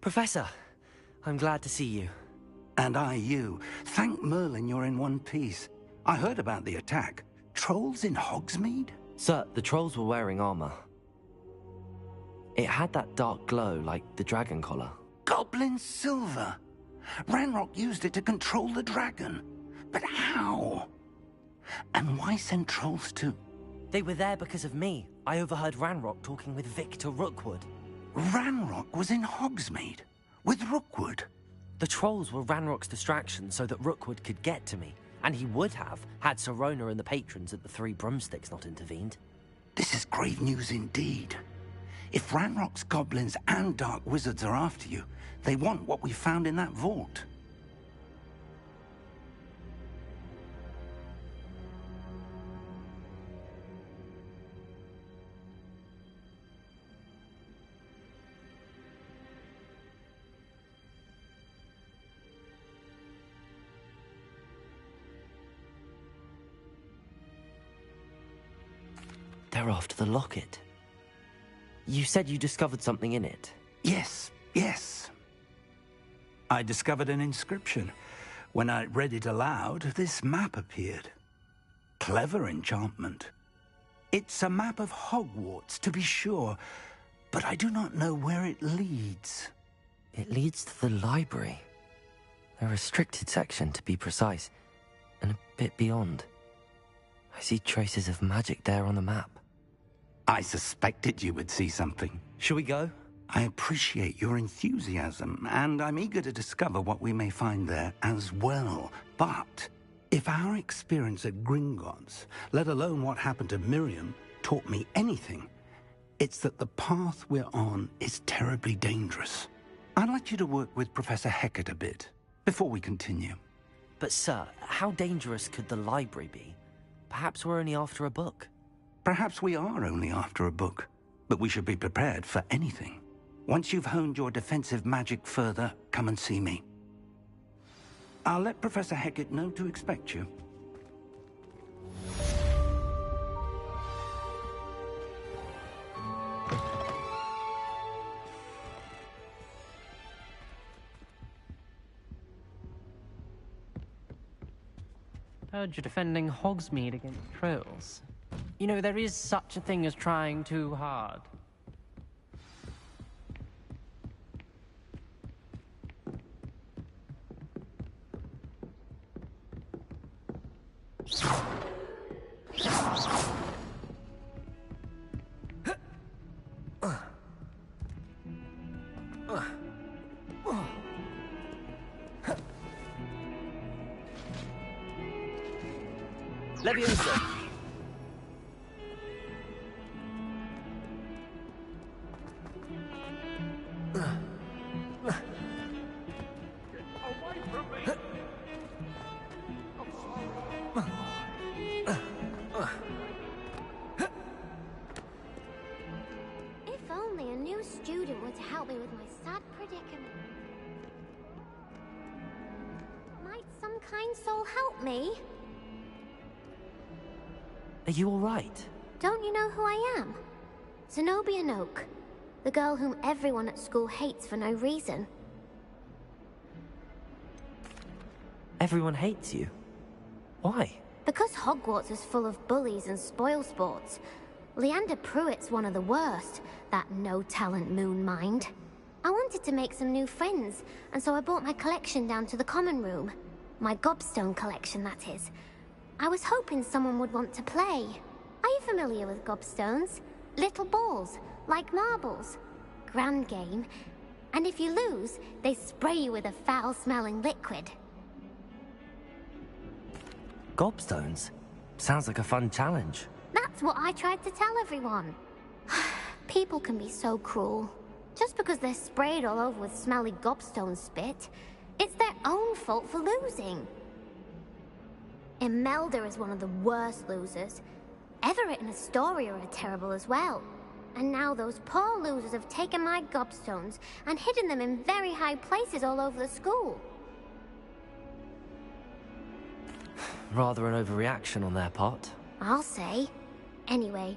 Professor, I'm glad to see you. And I you. Thank Merlin you're in one piece. I heard about the attack. Trolls in Hogsmeade? Sir, the trolls were wearing armor. It had that dark glow like the dragon collar. Goblin silver. Ranrock used it to control the dragon. But how? And why send trolls to... They were there because of me. I overheard Ranrock talking with Victor Rookwood. Ranrock was in Hogsmeade? With Rookwood? The trolls were Ranrock's distraction so that Rookwood could get to me. And he would have, had Sirona and the patrons at the Three Broomsticks not intervened. This is grave news indeed. If Ranrock's goblins and dark wizards are after you, they want what we found in that vault. They're after the locket. You said you discovered something in it. Yes. I discovered an inscription. When I read it aloud, this map appeared. Clever enchantment. It's a map of Hogwarts, to be sure, but I do not know where it leads. It leads to the library. A restricted section, to be precise, and a bit beyond. I see traces of magic there on the map. I suspected you would see something. Shall we go? I appreciate your enthusiasm, and I'm eager to discover what we may find there as well. But if our experience at Gringotts, let alone what happened to Miriam, taught me anything, it's that the path we're on is terribly dangerous. I'd like you to work with Professor Hecat a bit before we continue. But sir, how dangerous could the library be? Perhaps we're only after a book. Perhaps we are only after a book, but we should be prepared for anything. Once you've honed your defensive magic further, come and see me. I'll let Professor Hecat know to expect you. Heard you're defending Hogsmeade against trolls. You know, there is such a thing as trying too hard. Leviosa! If only a new student were to help me with my sad predicament. Might some kind soul help me? Are you all right? Don't you know who I am? Zenobia Noak, the girl whom everyone at school hates for no reason. Everyone hates you. Why? Because Hogwarts is full of bullies and spoilsports. Leander Pruitt's one of the worst, that no-talent moon mind. I wanted to make some new friends, and so I brought my collection down to the common room. My gobstone collection, that is. I was hoping someone would want to play. Are you familiar with gobstones? Little balls, like marbles. Grand game. And if you lose, they spray you with a foul-smelling liquid. Gobstones? Sounds like a fun challenge. That's what I tried to tell everyone. People can be so cruel. Just because they're sprayed all over with smelly gobstone spit, it's their own fault for losing. Imelda is one of the worst losers. Everett and Astoria are terrible as well. And now those poor losers have taken my gobstones and hidden them in very high places all over the school. Rather an overreaction on their part. I'll say. Anyway,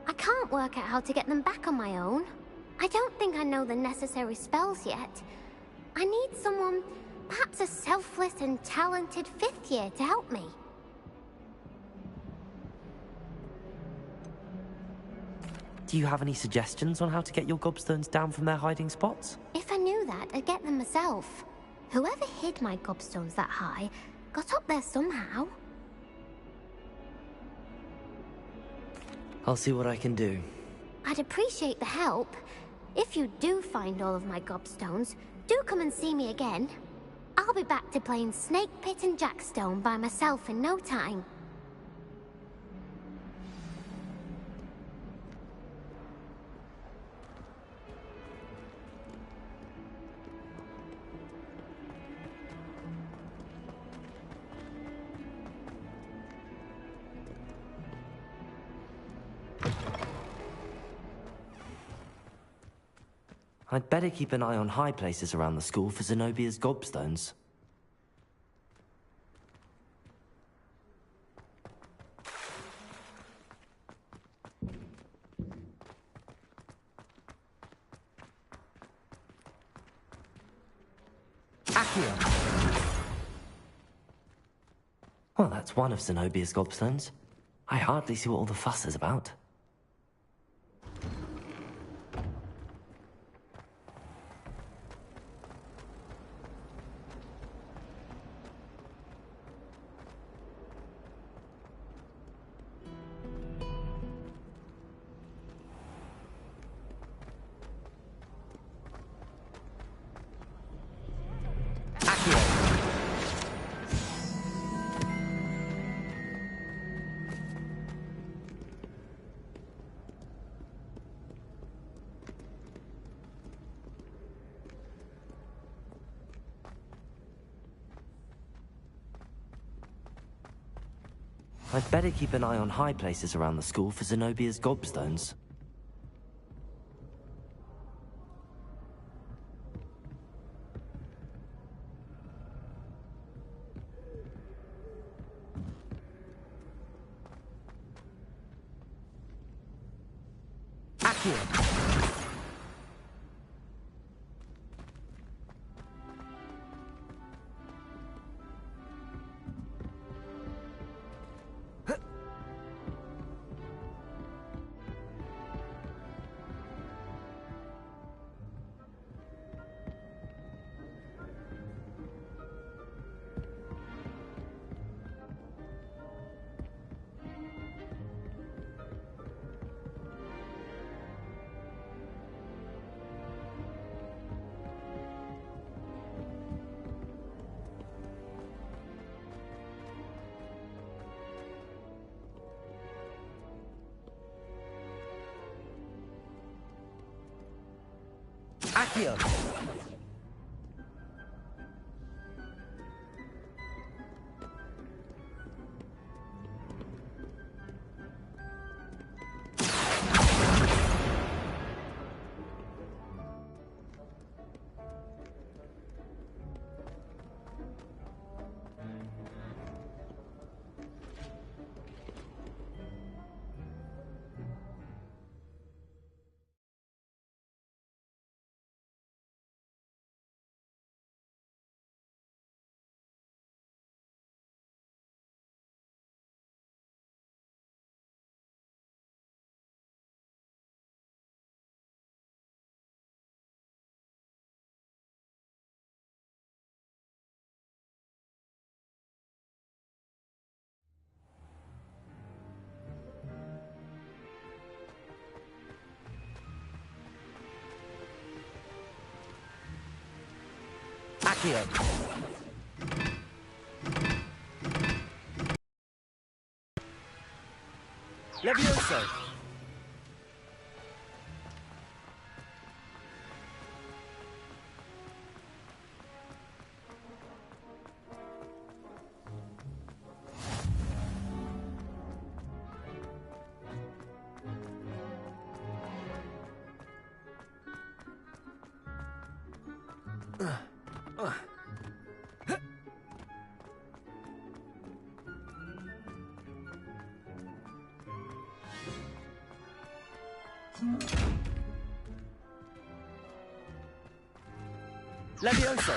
I can't work out how to get them back on my own. I don't think I know the necessary spells yet. I need someone, perhaps a selfless and talented fifth year to help me. Do you have any suggestions on how to get your gobstones down from their hiding spots? If I knew that, I'd get them myself. Whoever hid my gobstones that high got up there somehow. I'll see what I can do. I'd appreciate the help. If you do find all of my gobstones, do come and see me again. I'll be back to playing Snake Pit and Jackstone by myself in no time. I'd better keep an eye on high places around the school for Zenobia's gobstones. Accio! Well, that's one of Zenobia's gobstones. I hardly see what all the fuss is about. I'd better keep an eye on high places around the school for Zenobia's gobstones. Accio! Accio! Accio! Levioso! Levioso!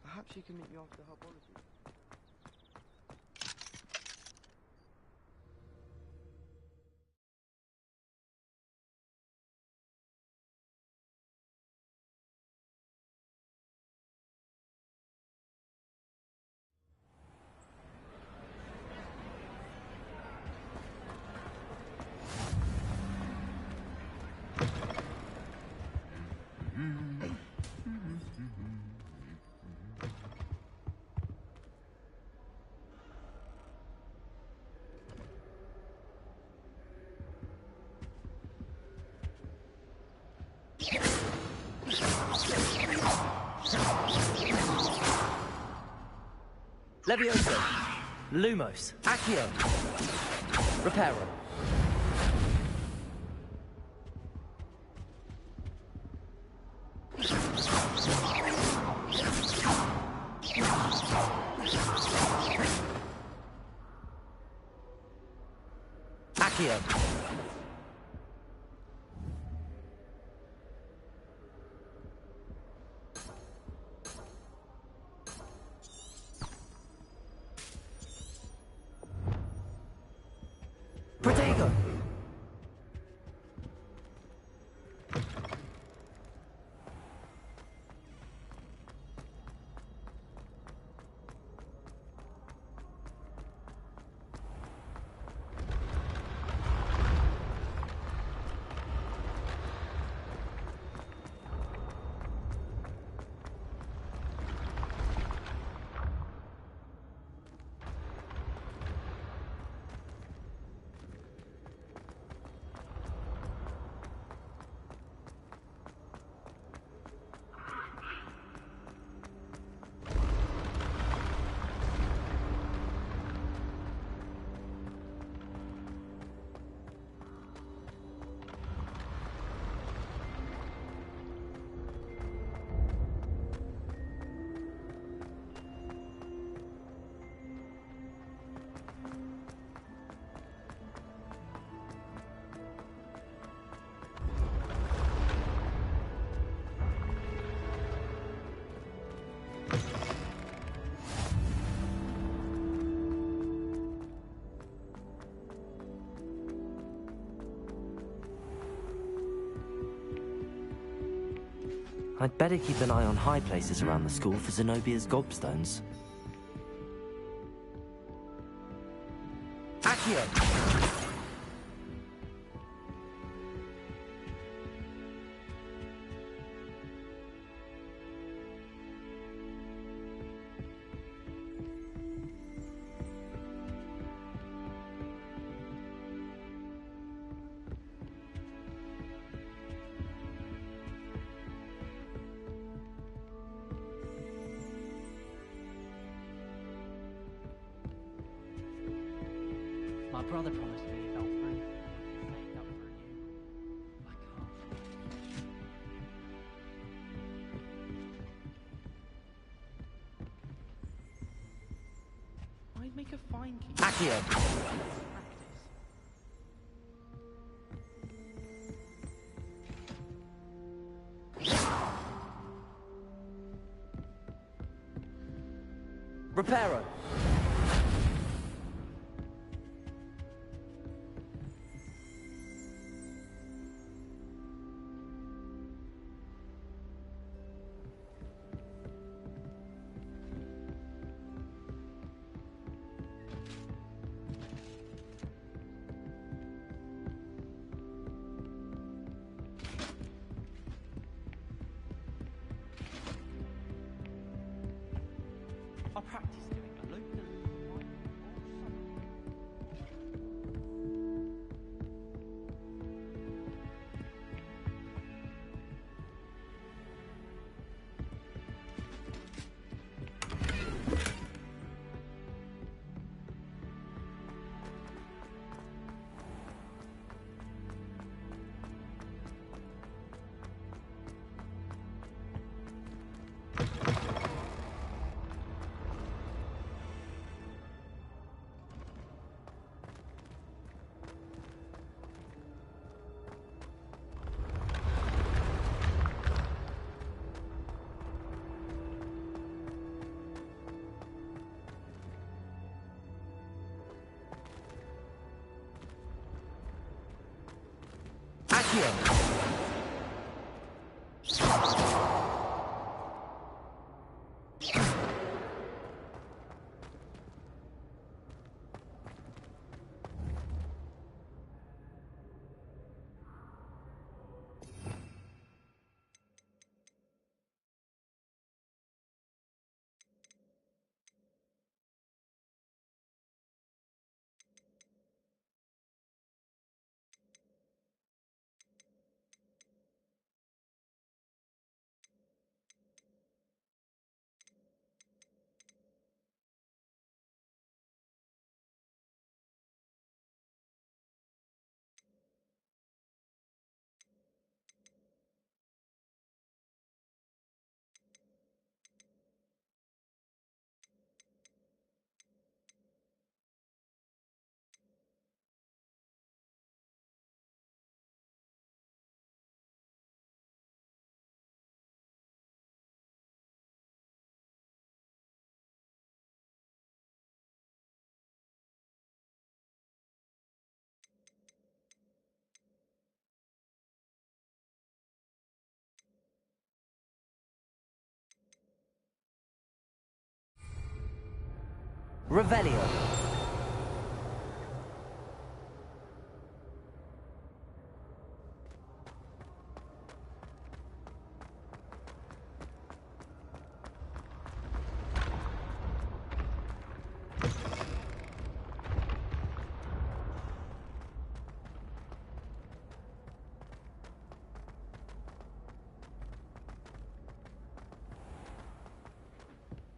Perhaps you can meet me after herbology. Levioso! Lumos! Accio! Reparo! Accio! I'd better keep an eye on high places around the school for Zenobia's gobstones. Accio! My brother promised me he'd help through. Saved up for a new. I can't. I'd make a fine keeper. Accio! Reparo! I'll practice doing a local. Accio! Revelio.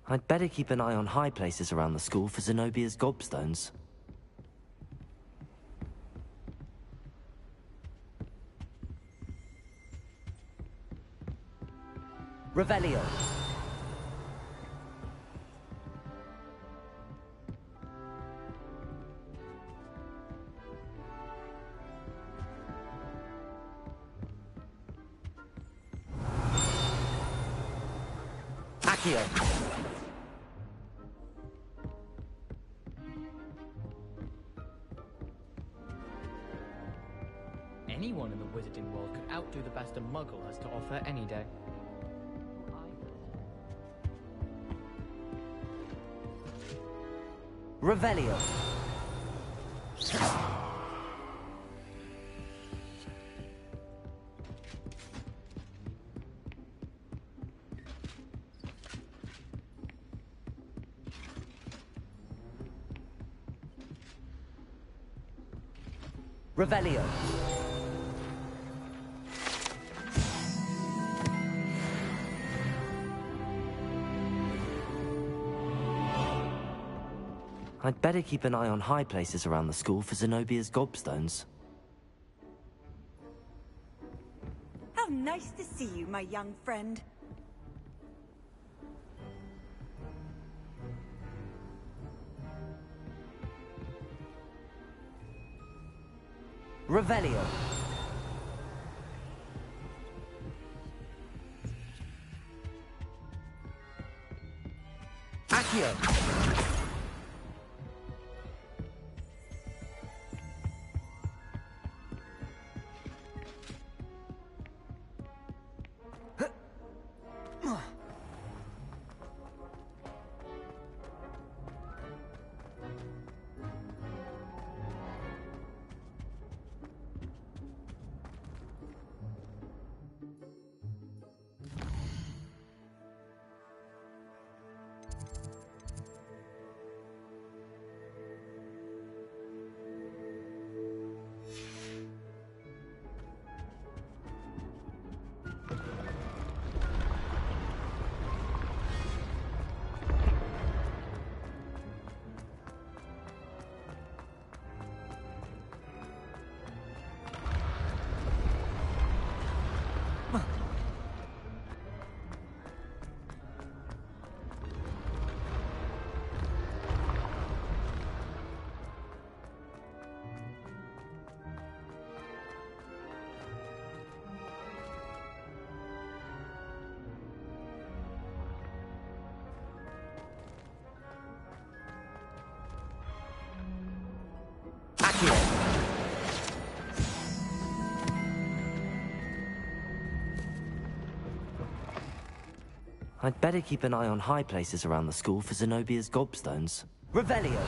I'd better keep an eye on high places around the school for Zenobia's gobstones. Revelio. Accio. Anyone in the wizarding world could outdo the best a muggle has to offer any day. Revelio. Revelio. I'd better keep an eye on high places around the school for Zenobia's gobstones. How nice to see you, my young friend. Revelio. Accio. I'd better keep an eye on high places around the school for Zenobia's gobstones. Revelio.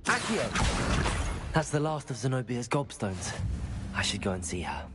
Accio. That's the last of Zenobia's gobstones. I should go and see her.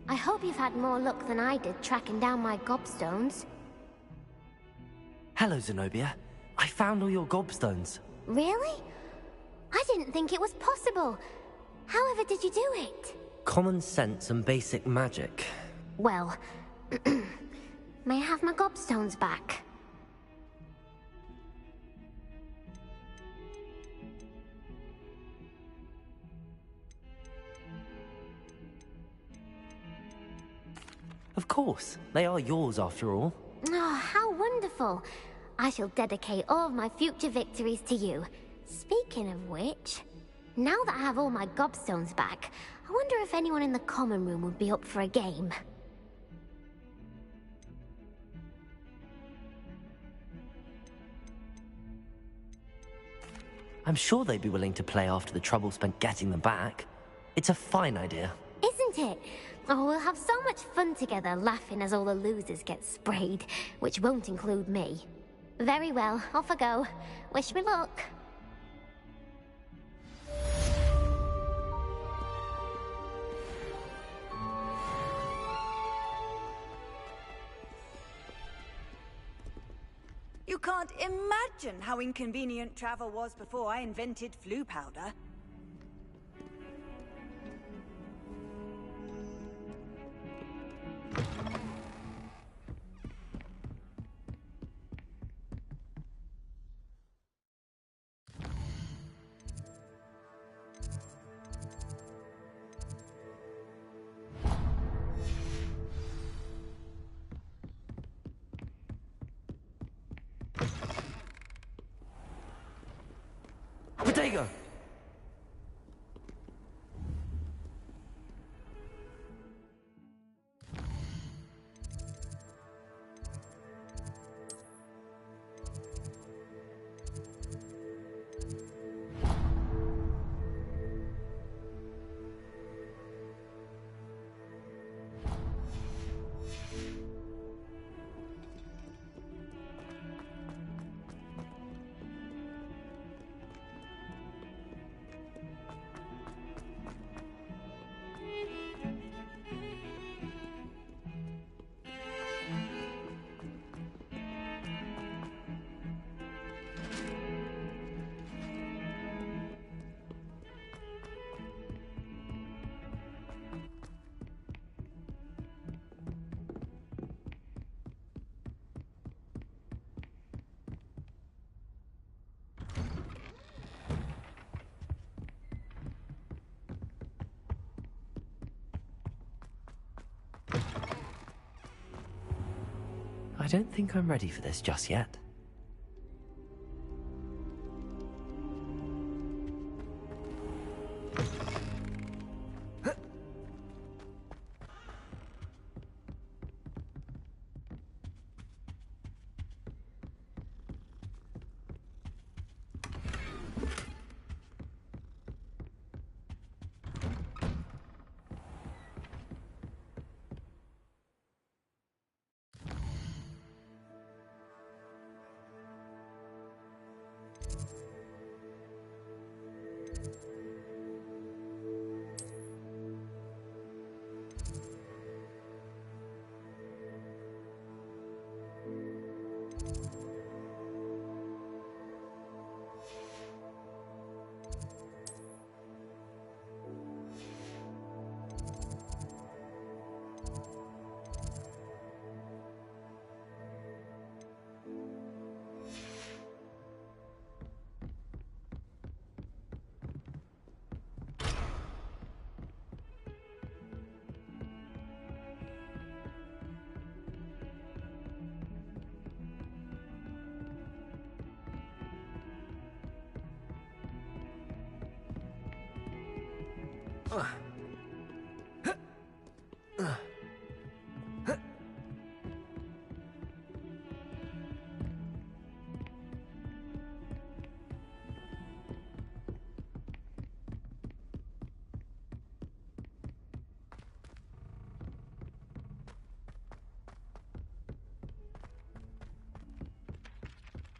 I hope you've had more luck than I did tracking down my gobstones. Hello, Zenobia. I found all your gobstones. Really? I didn't think it was possible. However did you do it? Common sense and basic magic. Well, may I have my gobstones back? Of course. They are yours after all. Oh, how wonderful. I shall dedicate all of my future victories to you. Speaking of which, now that I have all my gobstones back, I wonder if anyone in the common room would be up for a game. I'm sure they'd be willing to play after the trouble spent getting them back. It's a fine idea. Isn't it? Oh, we'll have so much fun together, laughing as all the losers get sprayed, which won't include me. Very well, off I go. Wish me luck. You can't imagine how inconvenient travel was before I invented flu powder. Bodega! I don't think I'm ready for this just yet.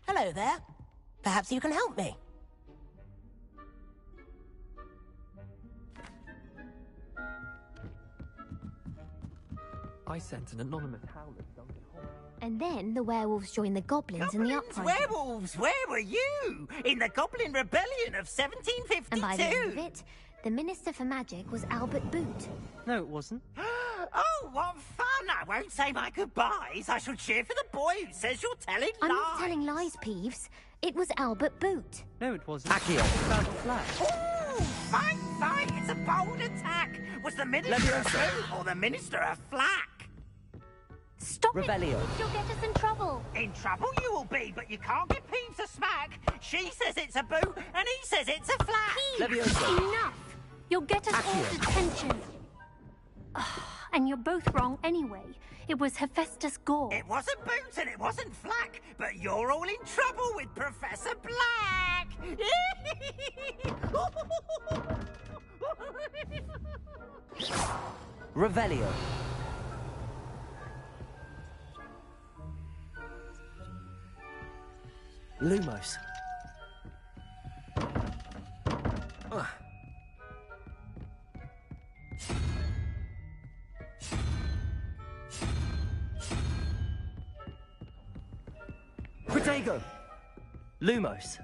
Hello there. Perhaps you can help me. I sent an anonymous howler to Duncan Hall. And then the werewolves joined the goblins in the uprising. Werewolves, where were you? In the Goblin Rebellion of 1752. And by the end of it, the Minister for Magic was Albert Boot. No, it wasn't. Oh, what fun! I won't say my goodbyes. I shall cheer for the boy who says you're telling lies. I'm not telling lies, Peeves. It was Albert Boot. No, it wasn't. Accio. Battle Flash. Ooh, fight! It's a bold attack. Was the Minister a boot or the Minister a flack? Stop Revelio. it! You'll get us in trouble. In trouble you will be, but you can't give Peeves a smack. She says it's a boot, and he says it's a flack. Peeves, enough! You'll get us all detention. And you're both wrong anyway. It was Hephaestus Gore. It wasn't Boots and it wasn't Flack, but you're all in trouble with Professor Black! Revelio. Lumos. Protego. Lumos.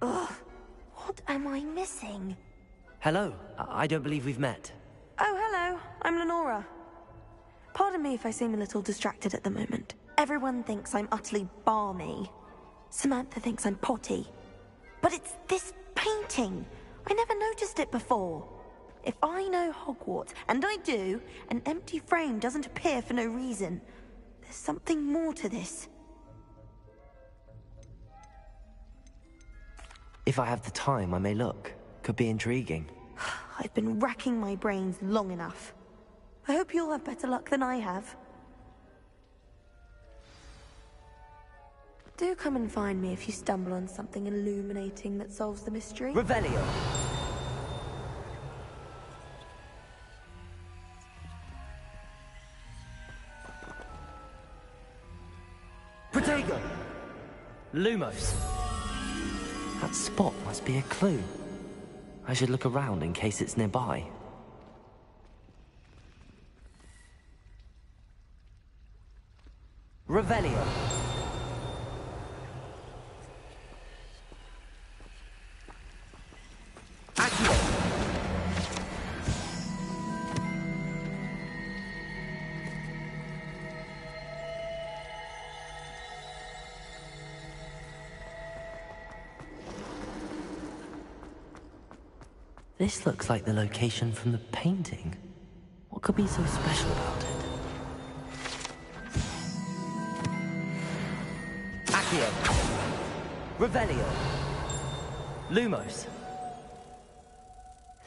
Ugh, what am I missing? Hello. I don't believe we've met. Oh, hello. I'm Lenora. Pardon me if I seem a little distracted at the moment. Everyone thinks I'm utterly balmy. Samantha thinks I'm potty. But it's this painting. I never noticed it before. If I know Hogwarts, and I do, an empty frame doesn't appear for no reason. There's something more to this. If I have the time, I may look. Could be intriguing. I've been racking my brains long enough. I hope you'll have better luck than I have. Do come and find me if you stumble on something illuminating that solves the mystery. Revelio. Protego. Lumos. That spot must be a clue. I should look around in case it's nearby. Revelio. This looks like the location from the painting. What could be so special about it? Accio. Revelio. Lumos.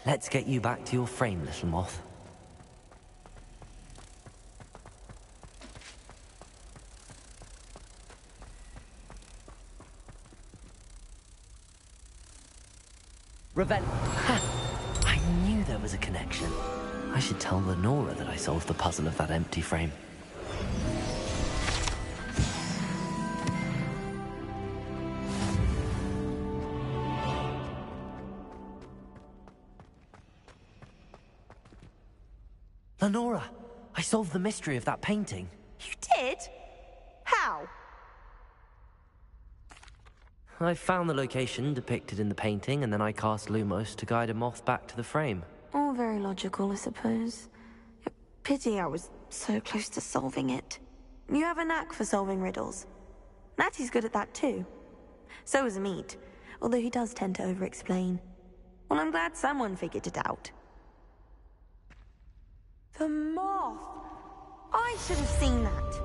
Let's get you back to your frame, little moth. Revelio. I knew there was a connection. I should tell Lenora that I solved the puzzle of that empty frame. Lenora, I solved the mystery of that painting. You did? How? I found the location depicted in the painting, and then I cast Lumos to guide a moth back to the frame. All very logical, I suppose. Pity I was so close to solving it. You have a knack for solving riddles. Natty's good at that too. So is Meat, although he does tend to over-explain. Well, I'm glad someone figured it out. The moth! I should have seen that.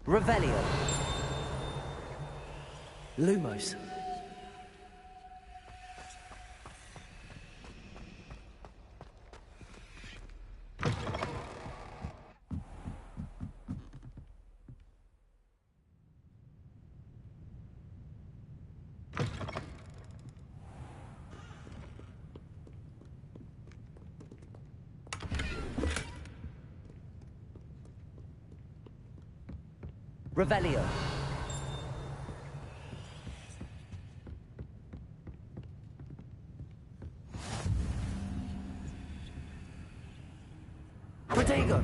Revelio. Lumos. Revelio. Protego.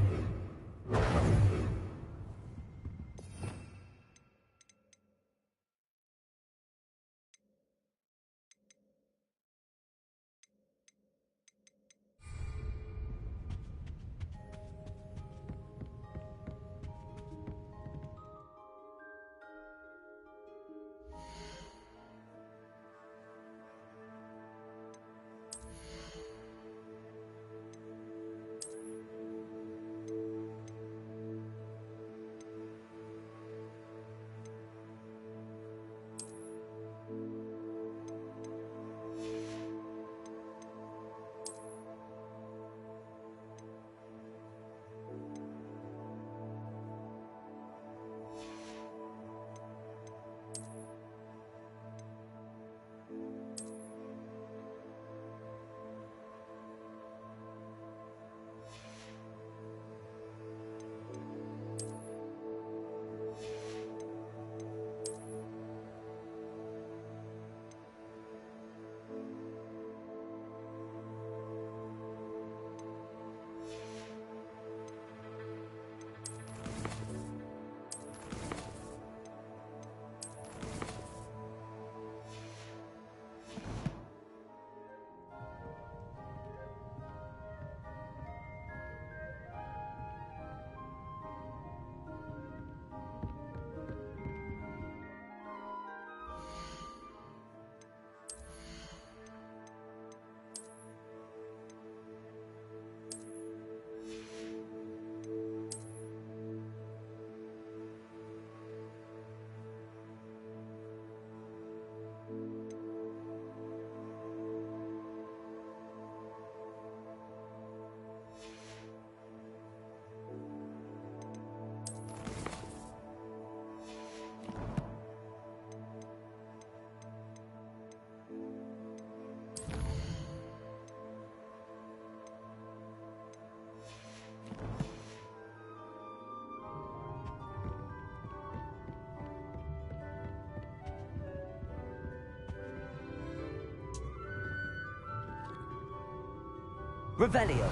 Revelio.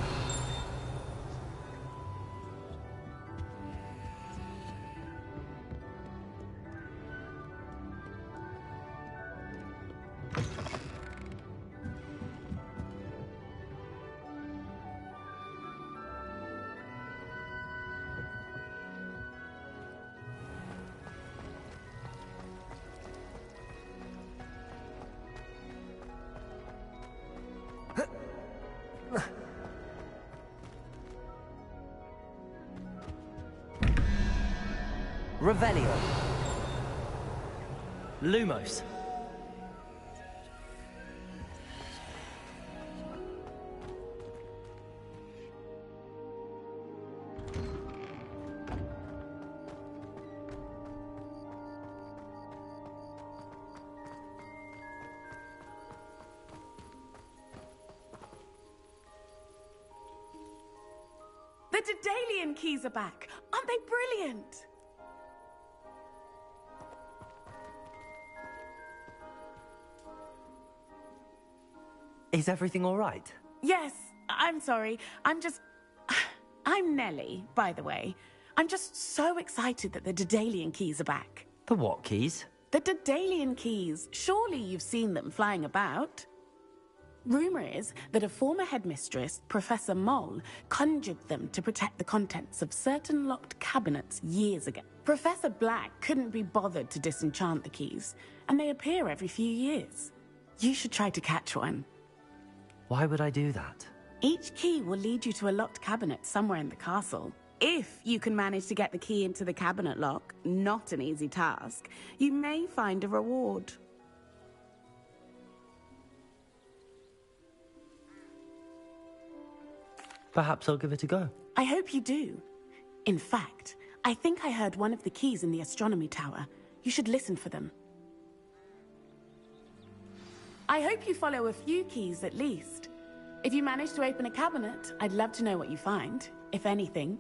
Revelio. Lumos. The Daedalian keys are back. Aren't they brilliant? Is everything all right? Yes, I'm sorry. I'm Nellie, by the way. I'm just so excited that the Daedalian keys are back. The what keys? The Daedalian keys. Surely you've seen them flying about. Rumour is that a former headmistress, Professor Moll, conjured them to protect the contents of certain locked cabinets years ago. Professor Black couldn't be bothered to disenchant the keys, and they appear every few years. You should try to catch one. Why would I do that? Each key will lead you to a locked cabinet somewhere in the castle. If you can manage to get the key into the cabinet lock, not an easy task, you may find a reward. Perhaps I'll give it a go. I hope you do. In fact, I think I heard one of the keys in the astronomy tower. You should listen for them. I hope you follow a few keys at least. If you manage to open a cabinet, I'd love to know what you find, if anything.